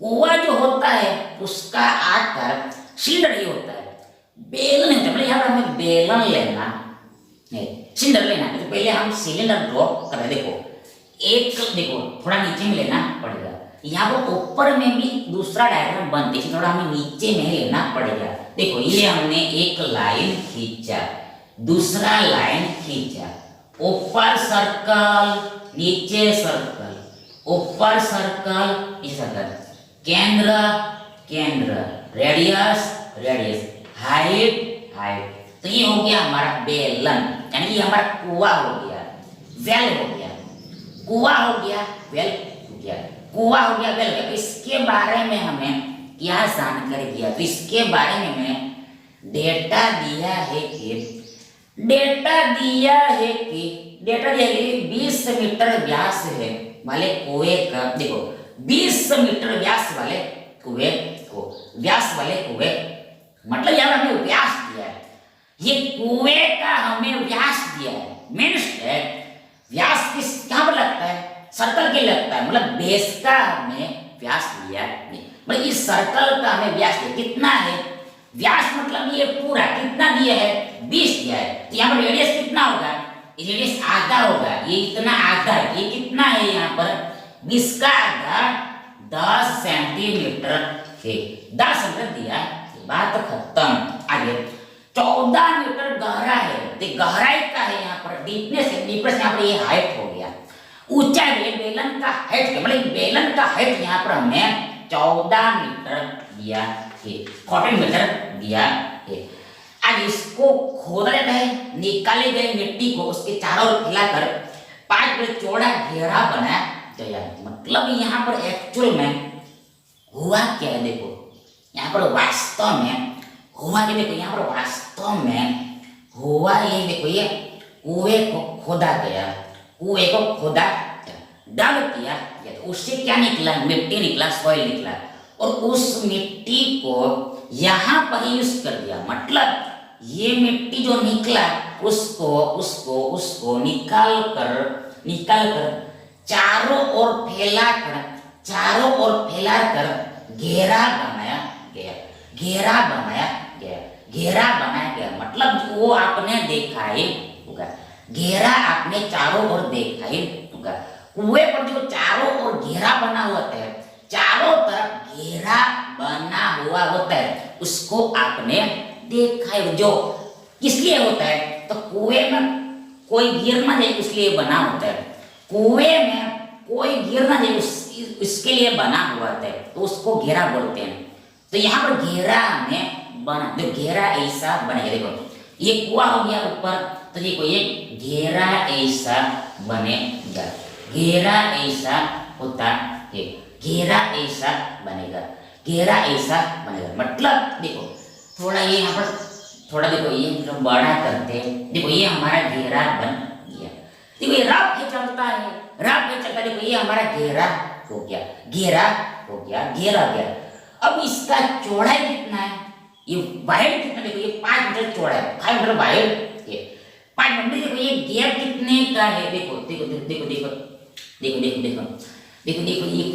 कुआं जो होता है उसका आकार सिलेंडर ही होता है, बेलन नहीं होता, मतलब यहाँ पर हमें बेलन लेना है, सिलेंडर लेना है, तो पहले हम सिलेंडर ड्रॉप कर रहे, देखो एक देखो थोड़ा नीचे में लेना पड़ेगा, यहाँ पर ऊपर में भी दूसरा डायग्राम बनते है, थोड़ा हमें नीचे में लेना पड़ेगा। देखो ये हमने एक लाइन खींचा, दूसरा लाइन खींचा, ऊपर सर्कल नीचे सर्कल, ऊपर सर्कल नीचे सर्कल, केंद्र रेडियस हाइट, तो ये हो गया हमारा बेलन यानी ये हमारा कुआं हो गया, वेल हो गया, कुआं हो गया, वेल हो गया, कुआं हो गया, वेल हो गया। तो इसके बारे में हमें क्या जानकारी दिया, तो इसके बारे में हमें डेटा दिया है कि 20 मीटर व्यास है वाले कुएं का, देखो 20 मीटर व्यास वाले कुएं को, व्यास वाले कुएं, मतलब यहाँ हमें व्यास दिया है, ये कुएं का हमें व्यास दिया है, मीन्स व्यास किस कहाँ पर लगता है, सर्कल के लगता है, मतलब बेस का हमें व्यास दिया है, मतलब इस सर्कल का हमें व्यास दिया, कितना है व्यास, मतलब ये पूरा कितना दिया है 20 दिया है, तो यहाँ पर रेडियस कितना होगा, रेडियस आधा होगा, ये इतना आधा, ये कितना है यहाँ पर इसका आधा 10 सेंटीमीटर है, 10 सेंटीमीटर दिया, बात खत्म। आगे 14 मीटर गहरा है, तो गहराई का है यहाँ पर डीपनेस है, डीपनेस यहाँ पर ये हाइट हो गया, ऊंचाई है बेलन का हाइट, मतलब बेलन का हाइट यहाँ पर हमने 14 मीटर दिया है, 14 मीटर दिया है। अब इसको खोदा जाता है, निकाले गए मिट्टी को उसके चारों ओर फैलाकर 5 मीटर चौड़ा घेरा बनाया गया, मतलब यहाँ पर एक्चुअल में हुआ क्या है, देखो यहाँ पर वास्तव में हुआ क्या, देखो यहाँ पर वास्तव में हुआ ये, देखो ये कुएं को खोदा गया, कुएं को खोदा डग किया, तो उससे क्या निकला, मिट्टी निकला, सॉइल निकला, और उस मिट्टी को यहाँ पर यूज कर दिया, मतलब ये मिट्टी जो निकला उसको उसको उसको निकाल कर चारों ओर फैलाकर घेरा बनाया गया, घेरा बनाया गया, मतलब वो आपने देखा ही होगा, घेरा आपने चारों ओर देखा ही होगा, कुएं पर जो चारों ओर घेरा बना हुआ है, चारों तरफ घेरा बना हुआ होता है, उसको आपने देखा है, जो किस लिए होता है, तो कुएं में कोई गिर ना जाए इसलिए बना होता है, कुएं में कोई गिर ना जाए इसके लिए बना हुआ है, तो उसको घेरा बोलते हैं। तो यहाँ पर घेरा में बना, तो घेरा ऐसा बनेगा, देखो ये कुआं हो गया ऊपर, तो देखो ये घेरा ऐसा बनेगा, घेरा ऐसा होता है, घेरा ऐसा बनेगा, मतलब देखो थोड़ा ये यहाँ पर थोड़ा देखो ये जो बड़ा करते हैं, देखो ये हमारा घेरा बन गया, देखो ये रफ है चलता है, देखो ये हमारा घेरा हो गया, घेरा गया। अब इसका चौड़ाई कितना है, ये वाइड कितना, देखो ये 5 मीटर चौड़ा है, 5 मीटर वाइड है, 5 मीटर, देखो ये गैप कितने का है, देखो ये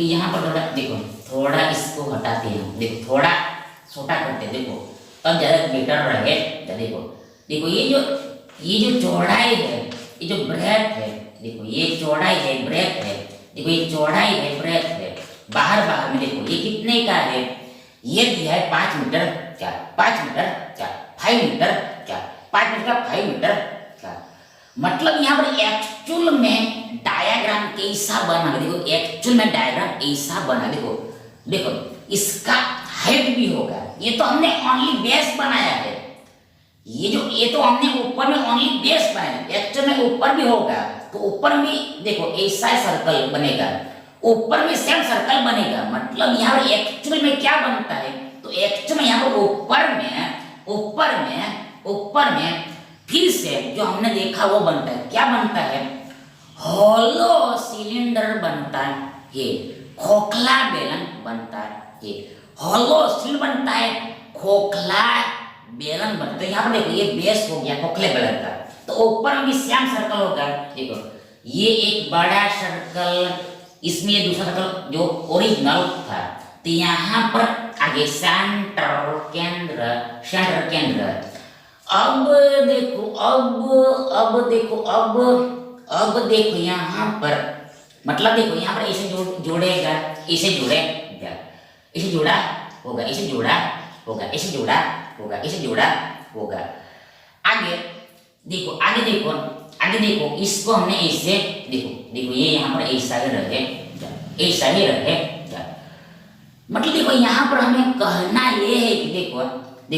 यहाँ पर थोड़ा देखो, थोड़ा इसको हटाते हैं, देखो थोड़ा छोटा करते हैं, देखो तब ज्यादा बेटर रहे, देखो ये जो चौड़ाई है, ये जो ब्रेथ है, देखो ये चौड़ाई है, ब्रेथ है, देखो ये चौड़ाई है, ब्रेथ है, बाहर में देखो ये कितने का है, ये दिया है 5 मीटर क्या, 5 मीटर क्या, 5 मीटर क्या, 5 मीटर का 5 मीटर क्या, मतलब यहाँ पर एक्चुअल में डायग्राम कैसा बना, देखो एक्चुअल में डायग्राम ऐसा बना, देखो इसका हाइट भी होगा, ये तो हमने ओनली बेस बनाया है, ये तो हमने ऊपर में ओनली बेस बनाया, एक्चुअल में ऊपर भी होगा, तो ऊपर में देखो ऐसा सर्कल बनेगा, ऊपर में सेम सर्कल बनेगा, मतलब यहाँ पर एक्चुअल में क्या बनता है, तो एक्चुअल में यहाँ पर ऊपर में फिर से जो हमने देखा वो बनता है, क्या बनता है, हॉलो सिलेंडर बनता है, खोखला बेलन बनता है, हॉलो सिलेंडर बनता है, खोखला बेलन बनता है। यहाँ पर देखो ये बेस हो गया खोखले बेलन का, तो ऊपर में भी सेम सर्कल होगा, देखो ये एक बड़ा सर्कल, इसमें ये दूसरा सर्कल जो ओरिजिनल था, तो यहाँ पर आगे सेंटर केंद्र, अब देखो यहाँ पर, मतलब देखो यहाँ पर इसे जोड़ेगा, इसे जुड़ा होगा, इसे जुड़ा होगा। आगे देखो इसको हमने ऐसे देखो ये यहाँ पर ऐसा ही रहेगा, मतलब देखो यहाँ पर हमें कहना ये है कि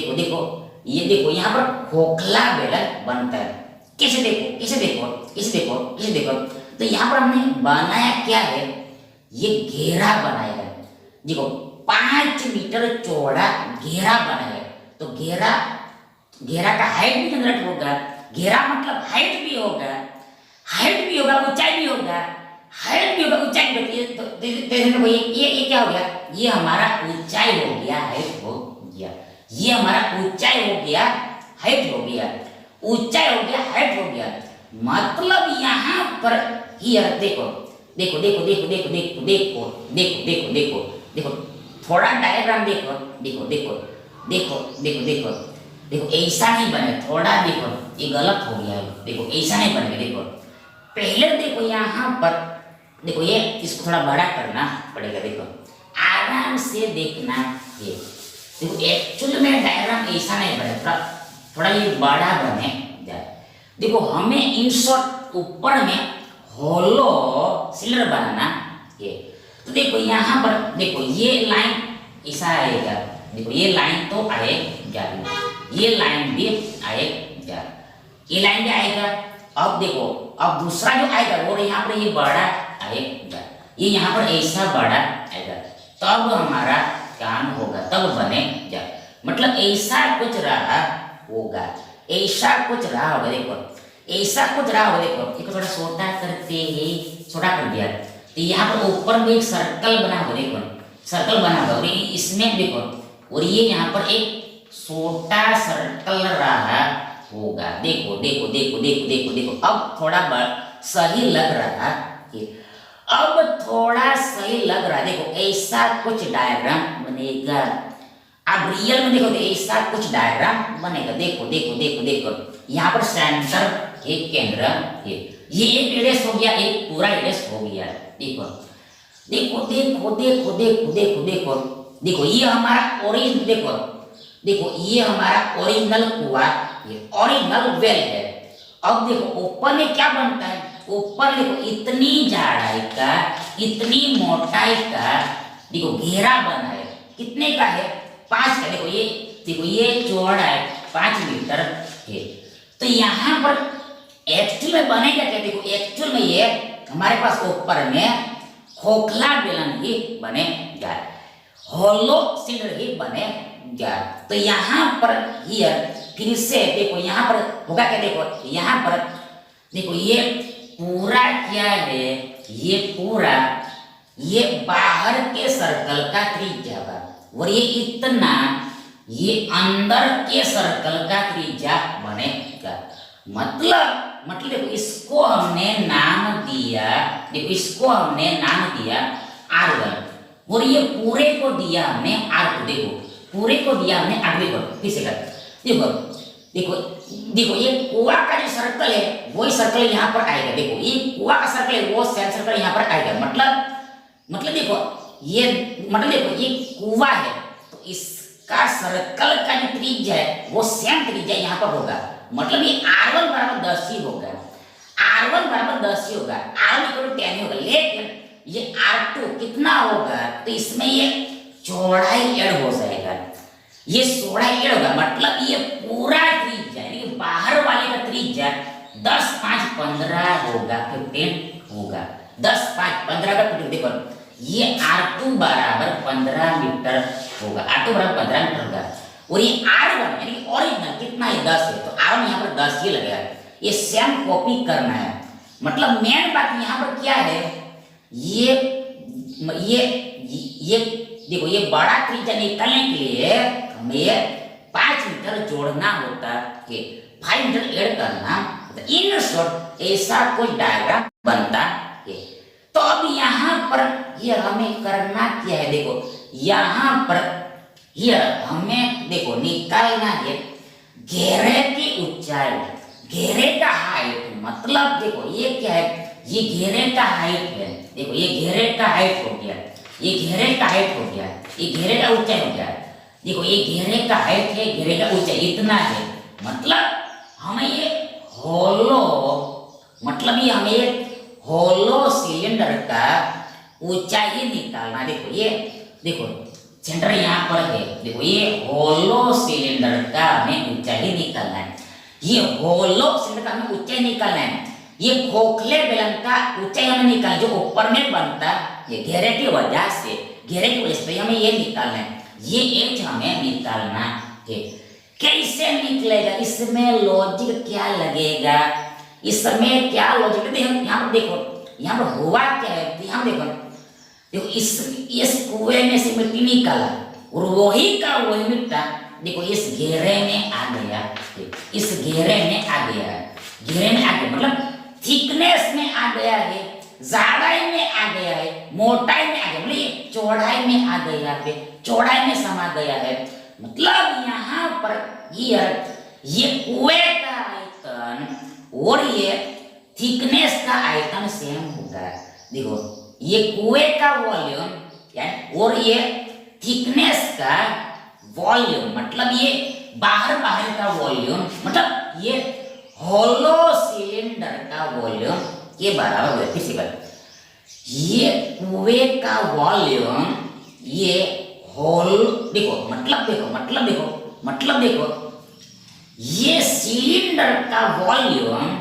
देखो ये देखो यहाँ पर खोखला बेलन बनता है, कैसे देखो, तो यहाँ पर हमने बनाया क्या है, ये घेरा बनाया है, देखो 5 मीटर चौड़ा घेरा बनाया है, तो घेरा का हाइट भी जनरेट होगा, घेरा मतलब हाइट भी होगा, ऊंचाई भी होगा, ऊंचाई देखिए तो देखो ये क्या हो गया, ये हमारा ऊंचाई हो गया, हाइट हो गया, ये हमारा ऊंचाई हो गया, हाइट हो गया, ऊंचाई हो गया, हाइट हो गया। मतलब यहाँ पर हियर देखो देखो देखो देखो देखो देखो देखो देखो देखो देखो देखो थोड़ा डायग्राम देखो देखो देखो देखो देखो देखो देखो ऐसा नहीं बने, थोड़ा देखो ये गलत हो गया है, देखो ऐसा नहीं बनेगा। देखो पहले देखो यहाँ पर देखो ये इसको थोड़ा बड़ा करना पड़ेगा, देखो आराम से देखना। ये देखो एक्चुअली में डायग्राम ऐसा नहीं बने, थोड़ा थोड़ा ये बड़ा बने जाए। देखो हमें इन शॉर्ट ऊपर में होलो सिलेंडर बनाना ये, तो देखो यहाँ पर देखो ये लाइन ऐसा आएगा, देखो ये लाइन तो आएगा, ये लाइन भी आएगा, ये लाइन भी आएगा। अब देखो अब दूसरा जो आएगा वो यहाँ पर ये बड़ा आएगा, ये यहाँ पर ऐसा बड़ा आएगा, तब हमारा काम होगा, तब बनेगा। मतलब ऐसा कुछ रहा होगा, ऐसा कुछ रहा होगा, देखो ऐसा कुछ रहा होगा। देखो इसको थोड़ा छोटा करते ही छोटा कर दिया, तो यहाँ पर ऊपर में एक सर्कल बना होगा, देखो सर्कल बना होगा, और इसमें देखो और ये यहाँ पर एक छोटा सर्कल रहा होगा। देखो देखो देखो देखो देखो देखो अब थोड़ा सही लग रहा है, अब थोड़ा सही लग रहा है। देखो ऐसा कुछ डायग्राम बनेगा, अब रियल में देखो तो ऐसा कुछ डायग्राम बनेगा। देखो देखो देखो देखो यहाँ पर सेंटर एक केंद्र है, ये एक इरेज हो गया, एक पूरा इरेज हो गया। देखो देखो देखो देखो देखो देखो देखो देखो ये हमारा ओरिजिनल, देखो देखो ये हमारा ओरिजिनल कुआ, ये ओरिजिनल वेल है। अब देखो ऊपर में क्या बनता है, ऊपर देखो इतनी चौड़ाई का, इतनी मोटाई का देखो घेरा बना है, कितने का है 5 का। देखो ये चौड़ाई 5 मीटर है। तो यहाँ पर एक्चुअल में बनेगा क्या, देखो एक्चुअल में ये हमारे पास ऊपर में खोखला बेलन ही बनेगा, होलो सिलेंडर ही बनेगा। तो यहाँ पर हियर फिर से देखो यहाँ पर होगा क्या, देखो यहाँ पर देखो ये पूरा क्या है, ये पूरा ये बाहर के सर्कल का त्रिज्या है, और ये इतना ये अंदर के सर्कल का त्रिज्या बनेगा। मतलब देखो इसको हमने नाम दिया, देखो इसको हमने नाम दिया R1, और ये पूरे को दिया हमने R2। देखो पूरे को दिया हमने R2 को। फिर से कर देखो देखो देखो ये कुआ का जो सर्कल है वही सर्कल यहाँ पर आएगा। देखो ये कुआ का सर्कल है, वो सेम सर्कल यहाँ पर आएगा। मतलब देखो ये मतलब देखो ये कुआ है, तो इसका सर्कल का जो त्रिज्या है वो सेम त्रिज्या यहाँ पर होगा। मतलब ये R1 बराबर 10 ही होगा, R1 बराबर 10 ही होगा, R1 इक्वल टू 10 ही होगा। लेकिन ये R2 कितना होगा, तो इसमें ये चौड़ाई ऐड हो जाएगा, ये चौड़ाई ऐड होगा। मतलब ये पूरा त्रिज्या यानी बाहर वाले का त्रिज्या 10 5 15 होगा, 15 होगा, 10 5 15 का 15। देखो ये R2 बराबर 15 मीटर होगा, R2 बराबर 15 मीटर होगा, और ये R1 यानी ओरिजिनल कितना है 10 है, तो R1 यहाँ पर 10 ही लगेगा। ये सेम कॉपी करना है। मतलब मेन बात यहाँ पर क्या है, ये देखो ये बड़ा त्रिज्या निकालने के लिए हमें 5 मीटर जोड़ना होता है, 5 मीटर ऐड करना। इन शॉर्ट ऐसा कोई डायग्राम बनता है। तो अब यहाँ पर ये हमें करना क्या है, देखो यहाँ पर ये हमें देखो निकालना है घेरे की ऊंचाई, घेरे का हाइट। मतलब देखो ये क्या है, ये घेरे का हाइट है। देखो ये घेरे का हाइट हो गया, ये घेरे का हाइट हो गया, ये घेरे का ऊंचाई हो गया। देखो ये घेरे का हाइट है, घेरे का ऊंचाई इतना है। मतलब हमें ये होलो, मतलब ये हमें होलो सिलेंडर का ऊंचाई निकालना। देखो ये देखो सेंटर यहाँ पर है, देखो ये होलो सिलेंडर का हमें ऊंचाई निकालना है। ये होलो सिलेंडर का हमें ऊंचाई निकालना है। ये खोखले बेलन का ऊंचाई हमें निकालना है, जो ऊपर में बनता ये घेरे की वजह से, घेरे की वजह से हमें ये निकालना है। ये एच हमें निकालना है। कैसे निकलेगा, इसमें लॉजिक क्या लगेगा, इसमें क्या लॉजिक, यहाँ पर देखो यहाँ पर हुआ क्या है, यहाँ देखो देखो इस कुएं में से मिट्टी निकाला और वही का वही मिट्टा देखो इस घेरे में आ गया, इस घेरे में आ गया, घेरे में आ गया मतलब थिकनेस में आ गया है, ज्यादाई में आ गया है, मोटाई में आ गया, मतलब ये चौड़ाई में आ गया है, चौड़ाई में समा गया है। मतलब यहाँ पर ये कुएं का आयतन और ये थिकनेस का आयतन सेम होगा। देखो ये कुएं का वॉल्यूम और ये थिकनेस का वॉल्यूम मतलब ये बाहर का वॉल्यूम मतलब ये होलो सिलेंडर का वॉल्यूम के बराबर होगा। फिर से बात ये कुएं का वॉल्यूम ये होल देखो मतलब देखो ये सिलेंडर का वॉल्यूम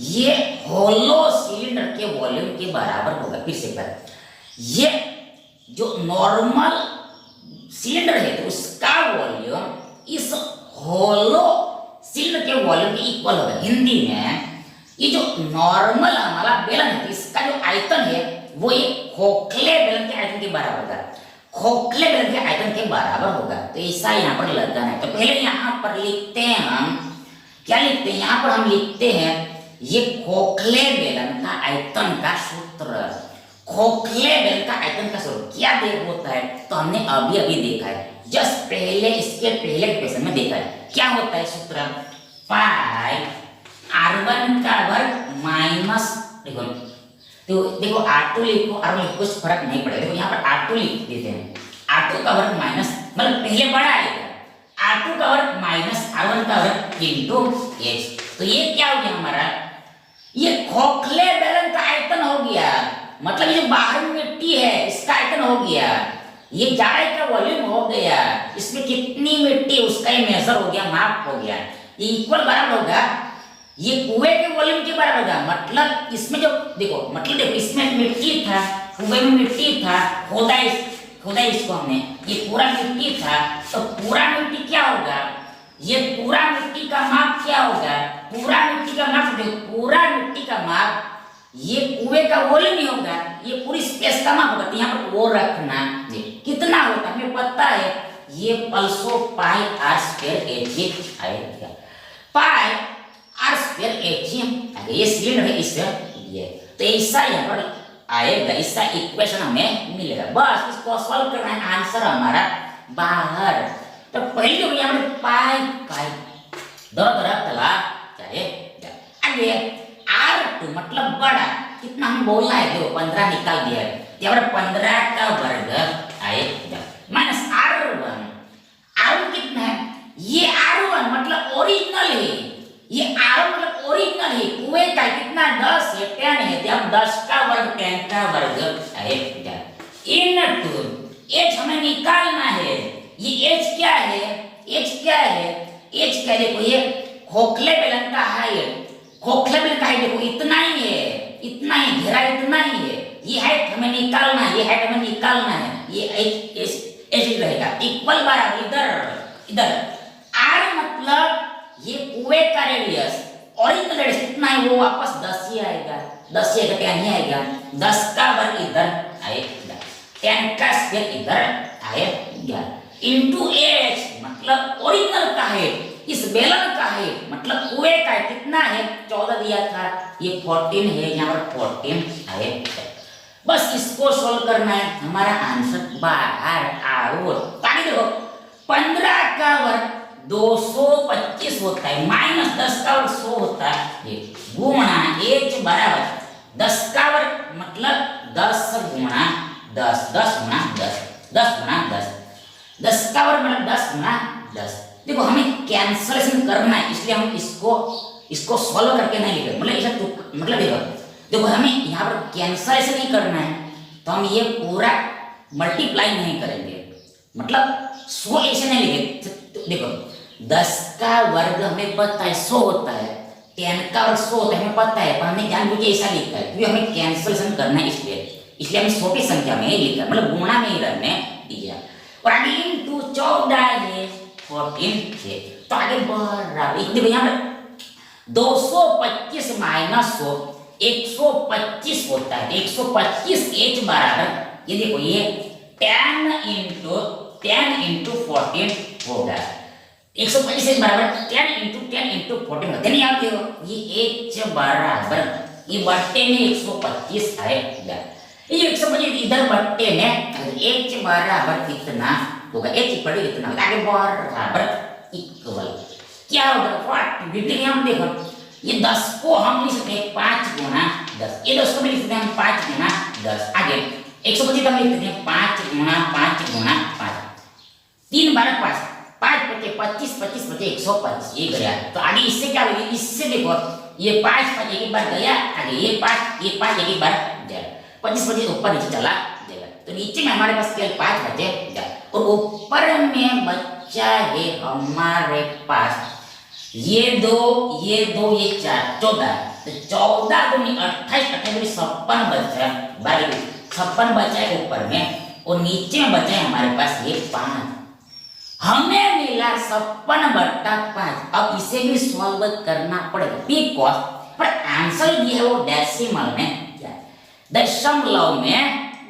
ये होलो सिलेंडर के वॉल्यूम के बराबर होगा। फिर से बात ये जो नॉर्मल सिलेंडर है तो उसका वॉल्यूम इस होलो सिलेंडर के वॉल्यूम के इक्वल होगा। हिंदी में ये जो नॉर्मल हमारा बेलन है इसका जो आयतन है वो ये खोखले बेलन के आयतन के बराबर होगा, खोखले बेलन के आयतन के बराबर होगा। तो ऐसा यहाँ पर लगाना है। तो पहले यहाँ पर लिखते हैं हम क्या लिखते हैं, यहाँ पर हम लिखते हैं ये खोखले बेलन का आयतन का सूत्र, खोखले बेलन का आयतन का सूत्र क्या देख होता है तो हमने अभी अभी देखा है, जस्ट पहले इसके पहले क्वेश्चन में देखा है। क्या होता है सूत्र, पाई r1 का वर्ग माइनस देखो r2 लिखो r1 लिखो कुछ फर्क नहीं पड़ेगा। देखो यहाँ पर r2 लिख देते हैं, r2 का वर्ग माइनस मतलब पहले बड़ा आएगा, r2 का वर्ग माइनस r1 का वर्ग इंटू h। तो ये क्या हो गया हमारा, ये खोखले बेलन का आयतन हो गया, मतलब ये जो बाहर में मिट्टी है इसका आयतन हो गया, ये जाड़े का वॉल्यूम हो गया, इसमें कितनी मिट्टी उसका ही मेजर हो गया, माप हो गया, ये इक्वल बराबर होगा ये कुएं के वॉल्यूम के बराबर होगा। मतलब इसमें जो देखो इसमें मिट्टी था, कुएं में मिट्टी था, खोदा इसको हमने, ये पूरा मिट्टी था तो पूरा मिट्टी क्या होगा, ये पूरा मिट्टी का माप क्या होगा, पूरा मिट्टी का माप देखो, पूरा मिट्टी का माप ये कुएं का वॉल्यूम ही होगा, ये पूरी स्पेस का माप होगा। तो यहाँ पर वो रखना कितना होता है हमें पता है, ये पल्सो पाई आर स्क्वायर एच आएगा, पाई आर स्क्वायर एच ये सिलेंडर है इस ये, तो ऐसा यहाँ पर आएगा, इसका इक्वेशन हमें मिलेगा। बस इसको सॉल्व करना है, आंसर हमारा बाहर। तो पहले तो यहाँ पर पाई दोनों तरफ चला चाहे आगे R2 मतलब बड़ा कितना हम बोलना है, देखो 15 निकाल दिया है, यहाँ पर 15 का वर्ग आएगा माइनस R1 कितना है, ये R1 मतलब ओरिजिनल है, ये R1 मतलब ओरिजिनल है, कुएं का कितना 10 है 10 है, जब 10 का वर्ग 10 का वर्ग आएगा इनटू h हमें निकालना है। ये h क्या है, h क्या देखो ये खोखले बेलन का हाइट, खोखले बेलन का हाइट देखो इतना ही है, घेरा इतना ही है, ये हाइट हमें निकालना है, ये h रहेगा इक्वल बराबर इधर r मतलब ये कुएं का रेडियस ओरिजिनल रेडियस कितना है वो वापस 10 ही आएगा, 10 ही आएगा, 10 का वर्ग इधर आएगा, 10 का स्क्वायर इधर आएगा इनटू h मतलब ओरिजिनल का है, इस बेलन का है मतलब कुएं का है, कितना है 14 दिया था, ये 14 है, यहाँ पर 14 आएगा। बस इसको सोल्व करना है, हमारा आंसर बाहर आओ। ताकि देखो 15 का वर्ग 225 होता है, माइनस 10 का वर्ग 100 होता है, गुणा h बराबर 10 का वर्ग मतलब 10 गुणा 10 गुणा 10 का वर्ग मतलब 10 गुणा 10। देखो हमें कैंसलेशन करना है, इसलिए हम इसको सॉल्व करके नहीं लिखे, मतलब देखो हमें यहाँ पर कैंसलेशन ही करना है, तो हम ये पूरा मल्टीप्लाई नहीं करेंगे, मतलब 100 ऐसे नहीं लिखे। तो देखो 10 का वर्ग हमें पता है 100 होता है, 10 का वर्ग 100 होता है हमें पता है, पर हमने जानबूझ के ऐसा लिखा है क्योंकि हमें कैंसलेशन करना है, इसलिए हमने 100 की संख्या में ही लिखा, मतलब गुणा में ही रहने दिया। और आगे इनटू 14 है 14 है, तो आगे बराबर देखो यहाँ पर 225 माइनस 100 125 होता है, 125 h बराबर ये देखो ये 10 × 14 होगा 125 बराबर 10 × 10 × 14 होगा। यानी आप देखो ये h बराबर ये बट्टे में 125 आएगा। ये जो 125 इधर बट्टे में h बराबर कितना होगा, h पढ़े कितना होगा आगे बराबर इक्वल क्या होगा, व्हाट विधि हम देखो ये 10 को हम लिख सकते हैं 5 गुना 10, ये 10 को भी लिख सकते हैं हम 5 गुना 10। आगे 125 हम लिख सकते हैं 5 गुना 5 गुना 5, 3 बार 5, 5 बचे 25, 25 बचे 125 ये गया। तो आगे इससे क्या होगी, इससे देखो ये 5 5 एक बार गया, आगे ये 5 एक बार गया, 25 25 ऊपर नीचे चला जाएगा। तो नीचे में हमारे पास केवल 5 बचे जाए और ऊपर में बचा है हमारे पास ये 2 ये 4 14, तो 14 दूनी 28 28 56 बचा, 56 बचा है ऊपर में और नीचे में बचा है हमारे पास ये 5। हमें मिला 56/5। अब इसे भी सॉल्व करना पड़ेगा बिकॉज पर आंसर दिया है वो डेसिमल में दशमलव में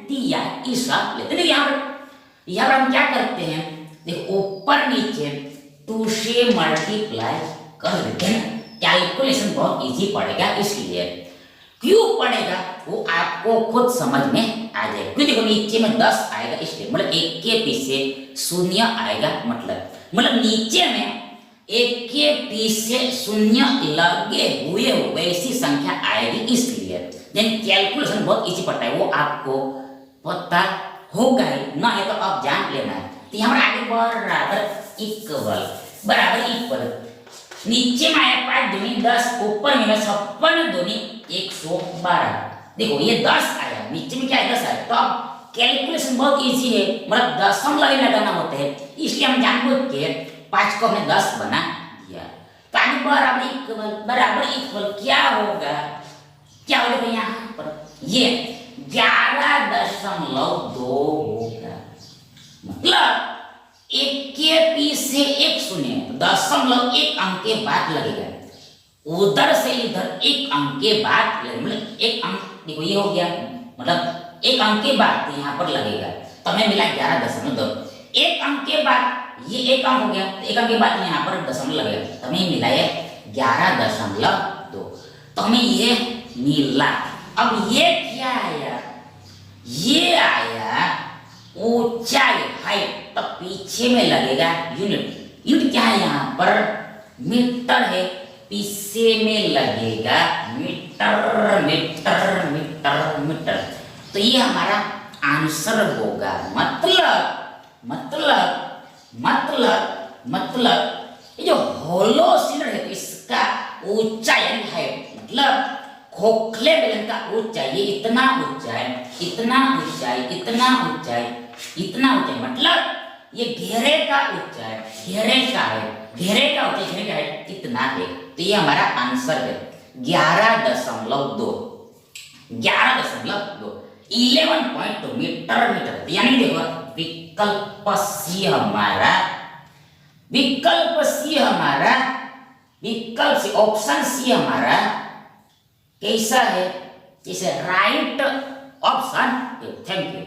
दिया हिसाब लेते हैं। यहाँ पर हम क्या करते हैं, देखो ऊपर नीचे 2 से मल्टीप्लाई कर देते हैं, कैलकुलेशन बहुत इजी पड़ेगा। इसलिए क्यों पड़ेगा वो आपको खुद समझ में आ जाएगा। क्यों देखो नीचे में 10 आएगा इसलिए मतलब 1 के पीछे 0 आएगा, मतलब नीचे में 1 के पीछे 0 लगे हुए वैसी संख्या आएगी। इसलिए कैलकुलेशन बहुत इजी पड़ता है, वो आपको पता होगा ही ना है तो आप जान लेना है। तो यहाँ पर आगे बराबर इक्वल नीचे में आया 5 दूनी 10, ऊपर में 56 दूनी 112। देखो ये 10 आया, नीचे में क्या है 10 आया, तो अब कैलकुलेशन बहुत इजी है, मतलब दशमलव लगाना होता है। इसलिए हम जानबूझ के 5 को हमने 10 बना दिया। तो आगे बराबर इक्वल क्या होगा, यहाँ पर ये 11.2 होगा, मतलब 1 के पीछे 1 शून्य, दशमलव 1 अंक के बाद लगेगा, उधर से इधर 1 अंक के बाद लगेगा, मतलब 1 अंक देखो ये हो गया, मतलब 1 अंक के बाद यहाँ पर लगेगा। तो हमें मिला 11.2, 1 अंक के बाद ये 1 अंक हो गया, तो 1 अंक के बाद यहाँ पर दशमलव लगेगा, तो हमें मिला है 11.2। तो हमें ये मिला। अब ये क्या आया, ये आया ऊंचाई हाइट, तो पीछे में लगेगा यूनिट क्या है यहाँ पर मीटर है, पीछे में लगेगा मीटर। तो ये हमारा आंसर होगा। मतलब ये जो होलो सिलेंडर है इसका ऊंचाई यानी हाइट, मतलब खोखले बेलन का ऊंचाई ये इतना ऊंचाई, मतलब ये घेरे का ऊंचाई कितना है। तो ये हमारा आंसर है 11.2 11.2 मीटर। यानी देखो विकल्प सी ऑप्शन सी हमारा कैसा है, राइट ऑप्शन। Thank you.